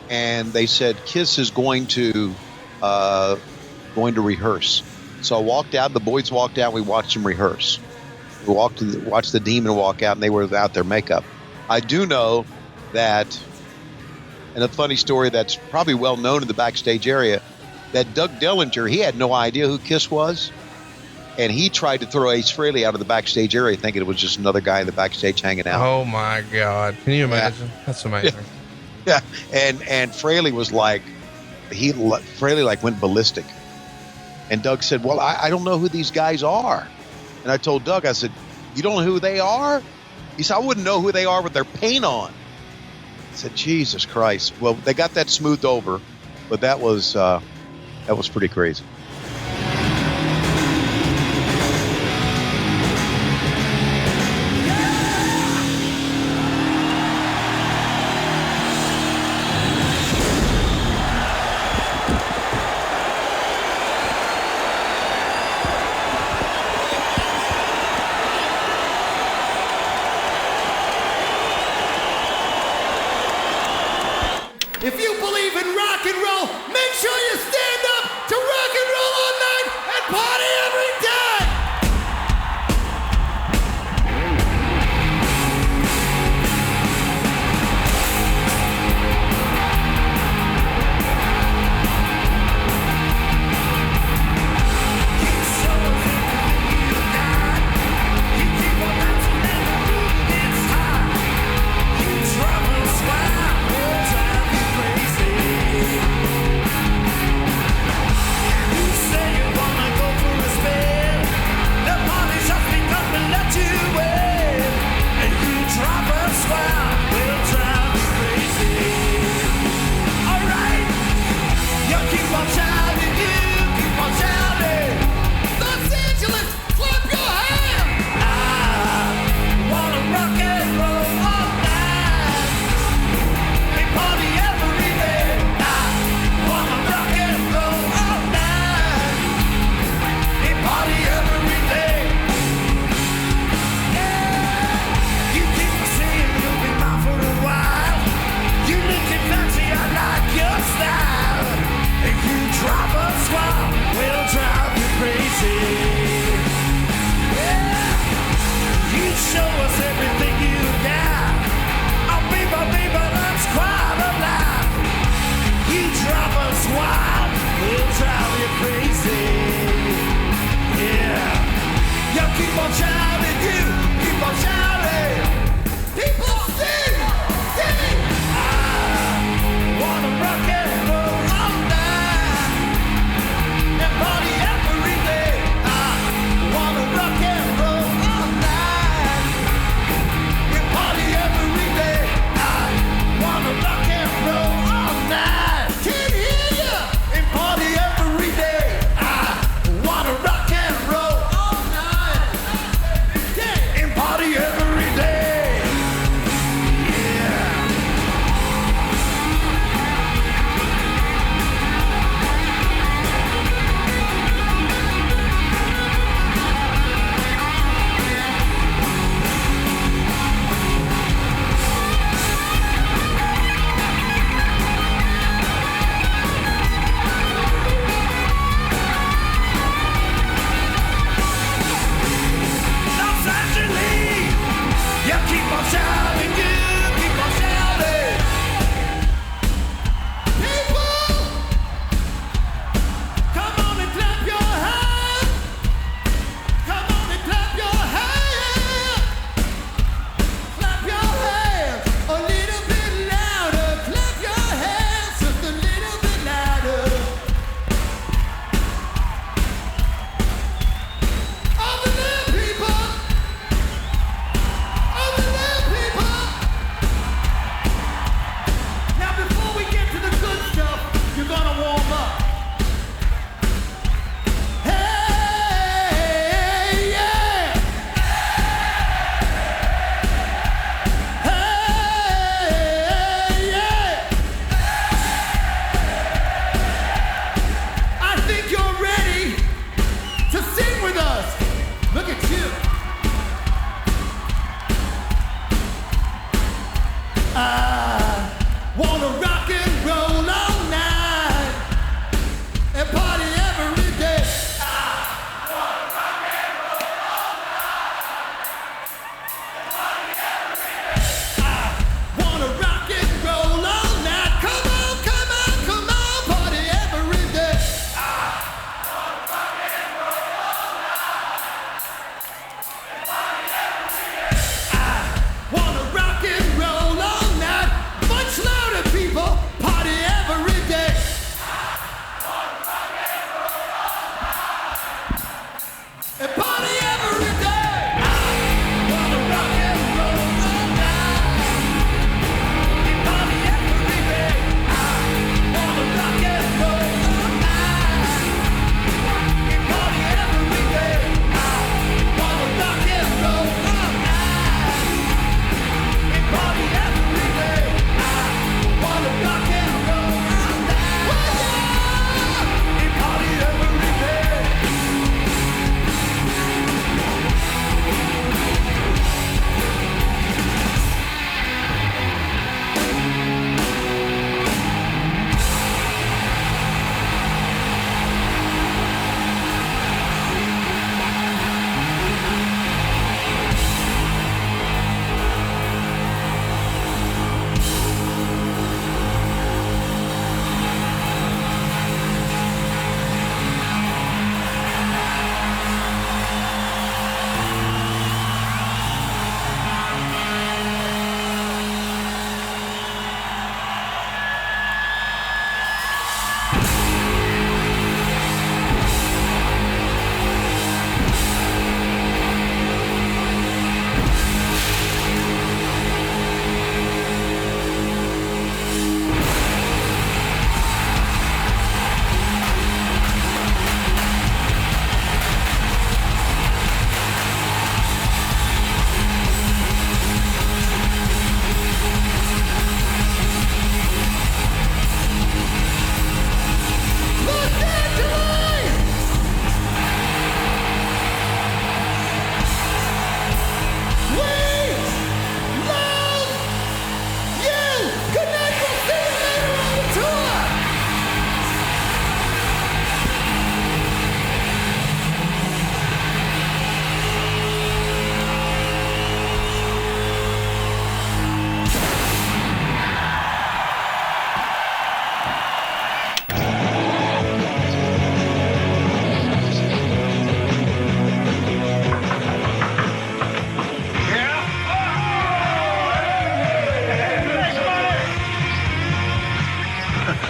and they said, Kiss is going to rehearse. So I walked out, the boys walked out, we watched them rehearse. We watched the Demon walk out, and they were without their makeup. I do know that, and a funny story that's probably well known in the backstage area, that Doug Dellinger, he had no idea who Kiss was, and he tried to throw Ace Frehley out of the backstage area thinking it was just another guy in the backstage hanging out. Oh, my God. Can you imagine? Yeah. That's amazing. And Fraley was like, Fraley like went ballistic. And Doug said, well, I don't know who these guys are. And I told Doug, I said, you don't know who they are? He said, I wouldn't know who they are with their paint on. I said, Jesus Christ. Well, they got that smoothed over, but that was pretty crazy. If you believe in rock and roll, make sure you stand up to rock and roll all night and party every day. Travel, smile, time be crazy.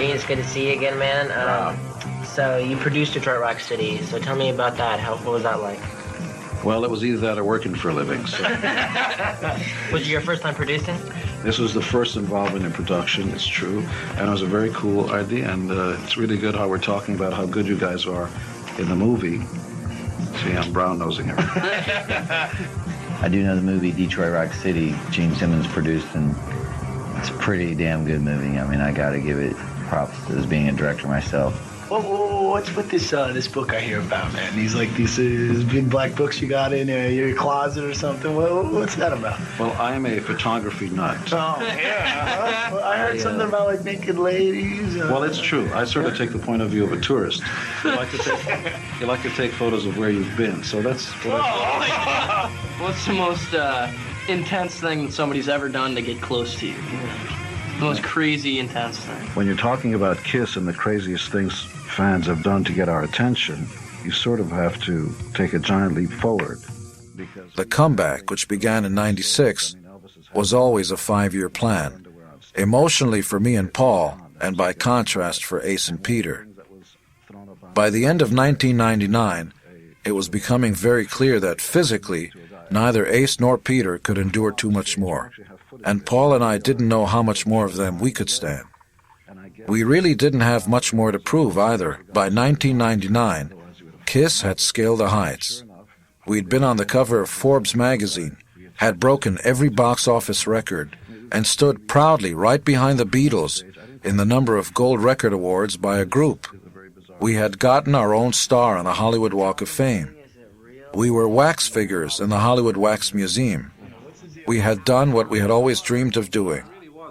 Gene, it's good to see you again, man. So you produced Detroit Rock City, so tell me about that. What was that like? Well, it was either that or working for a living. So. Was it your first time producing? This was the first involvement in production, it's true. And it was a very cool idea, and it's really good how we're talking about how good you guys are in the movie. See, I'm brown-nosing it. I do know the movie Detroit Rock City, Gene Simmons produced, and it's a pretty damn good movie. I mean, I gotta give it props as being a director myself. What's with this book I hear about, man? These big black books you got in your closet or something. What's that about? Well, I am a photography nut. Oh, yeah. I heard something about like naked ladies. Well, it's true. I sort of take the point of view of a tourist. You like to take photos of where you've been. So that's what What's the most intense thing that somebody's ever done to get close to you? The most crazy, intense thing. When you're talking about Kiss and the craziest things fans have done to get our attention, you sort of have to take a giant leap forward. The comeback, which began in '96, was always a 5-year plan. Emotionally for me and Paul, and by contrast for Ace and Peter. By the end of 1999, it was becoming very clear that physically, neither Ace nor Peter could endure too much more. And Paul and I didn't know how much more of them we could stand. We really didn't have much more to prove either. By 1999, Kiss had scaled the heights. We'd been on the cover of Forbes magazine, had broken every box office record, and stood proudly right behind the Beatles in the number of gold record awards by a group. We had gotten our own star on the Hollywood Walk of Fame. We were wax figures in the Hollywood Wax Museum. We had done what we had always dreamed of doing.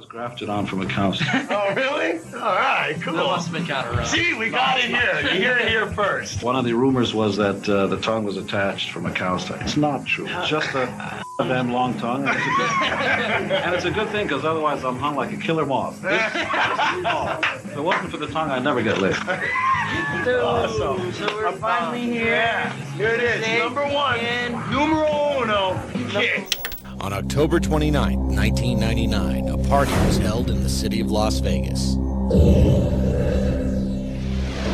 Grafted on from a cow. Oh, really? All right, cool. That must have been kind of rough. See, we got it here. You hear it here first. One of the rumors was that the tongue was attached from a cow's tongue. It's not true. It's just a damn long tongue. And it's a good thing, because otherwise I'm hung like a killer moth. If it wasn't for the tongue, I'd never get laid. Awesome. So we're finally here. Yeah, here it is. Number one. Numero uno. Kiss. On October 29, 1999, a party was held in the city of Las Vegas.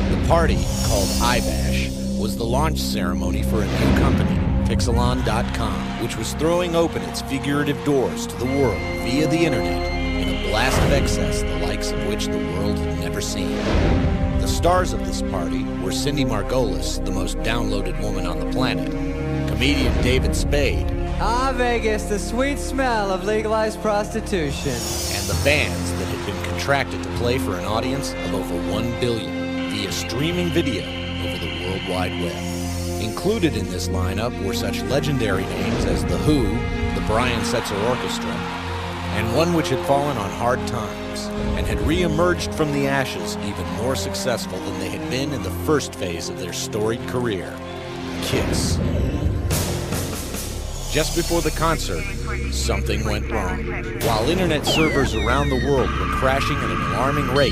The party, called Ibash, was the launch ceremony for a new company, Pixelon.com, which was throwing open its figurative doors to the world via the internet in a blast of excess the likes of which the world had never seen. The stars of this party were Cindy Margolis, the most downloaded woman on the planet, comedian David Spade, Vegas, the sweet smell of legalized prostitution, and the bands that had been contracted to play for an audience of over 1 billion via streaming video over the World Wide Web. Included in this lineup were such legendary names as The Who, the Brian Setzer Orchestra, and one which had fallen on hard times and had re-emerged from the ashes even more successful than they had been in the first phase of their storied career, Kiss. Just before the concert, something went wrong. While internet servers around the world were crashing at an alarming rate,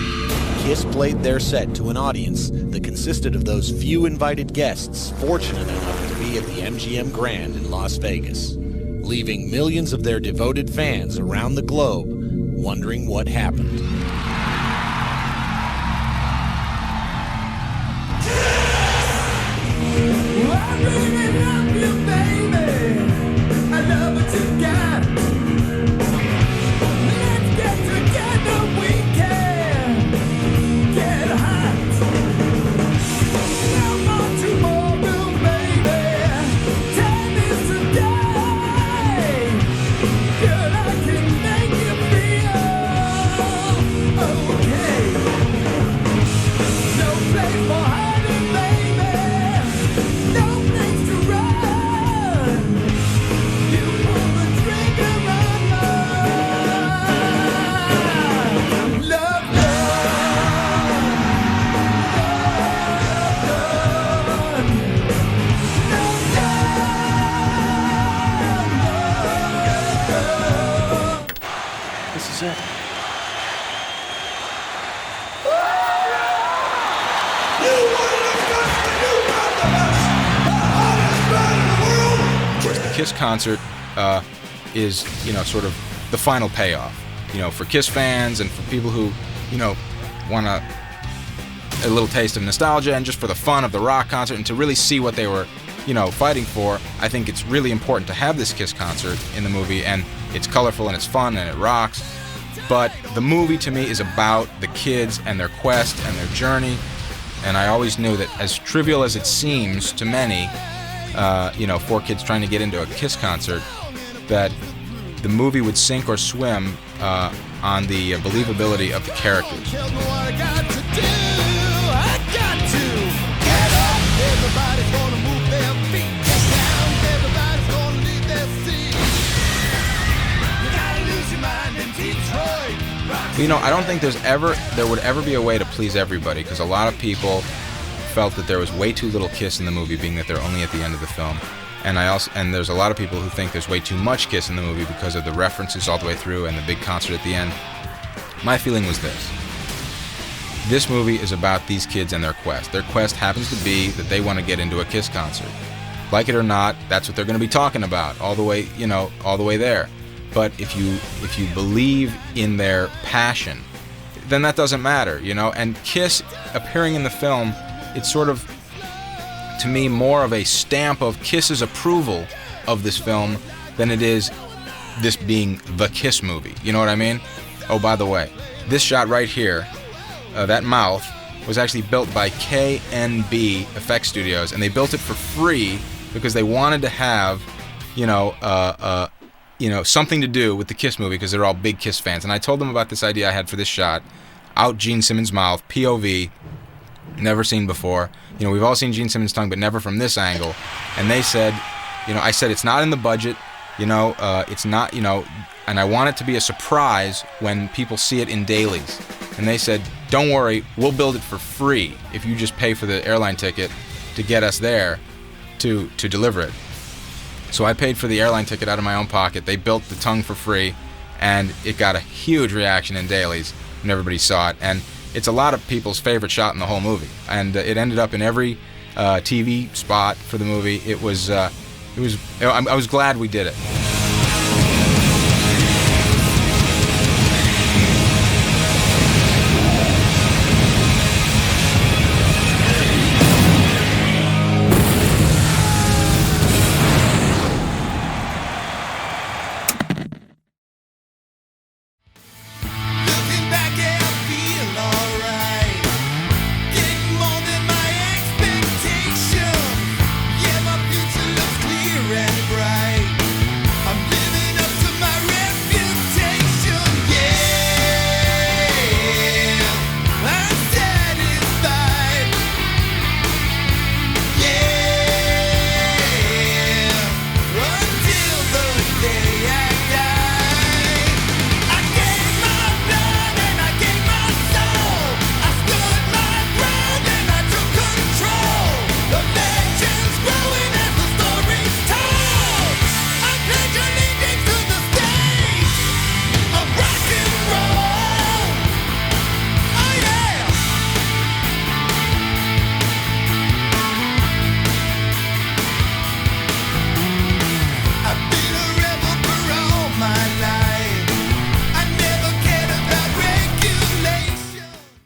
Kiss played their set to an audience that consisted of those few invited guests fortunate enough to be at the MGM Grand in Las Vegas, leaving millions of their devoted fans around the globe wondering what happened. Kiss concert is, sort of the final payoff, for Kiss fans and for people who, want a little taste of nostalgia and just for the fun of the rock concert and to really see what they were, fighting for. I think it's really important to have this Kiss concert in the movie, and it's colorful and it's fun and it rocks. But the movie to me is about the kids and their quest and their journey, and I always knew that as trivial as it seems to many, 4 kids trying to get into a Kiss concert, that the movie would sink or swim on the believability of the characters. I don't think there would ever be a way to please everybody, because a lot of people felt that there was way too little Kiss in the movie, being that they're only at the end of the film. And there's a lot of people who think there's way too much Kiss in the movie because of the references all the way through and the big concert at the end. My feeling was this. This movie is about these kids and their quest. Their quest happens to be that they want to get into a Kiss concert. Like it or not, that's what they're going to be talking about all the way there. But if you believe in their passion, then that doesn't matter, And Kiss appearing in the film, it's sort of, to me, more of a stamp of Kiss's approval of this film than it is this being the Kiss movie. You know what I mean? Oh, by the way, this shot right here, that mouth, was actually built by KNB Effects Studios, and they built it for free because they wanted to have, something to do with the Kiss movie, because they're all big Kiss fans. And I told them about this idea I had for this shot, out Gene Simmons' mouth, POV, never seen before. We've all seen Gene Simmons' tongue, but never from this angle. And they said, I said it's not in the budget, it's not, and I want it to be a surprise when people see it in dailies. And they said, don't worry, we'll build it for free if you just pay for the airline ticket to get us there to deliver it. So I paid for the airline ticket out of my own pocket. They built the tongue for free, and it got a huge reaction in dailies when everybody saw it. And it's a lot of people's favorite shot in the whole movie, and it ended up in every TV spot for the movie. I was glad we did it.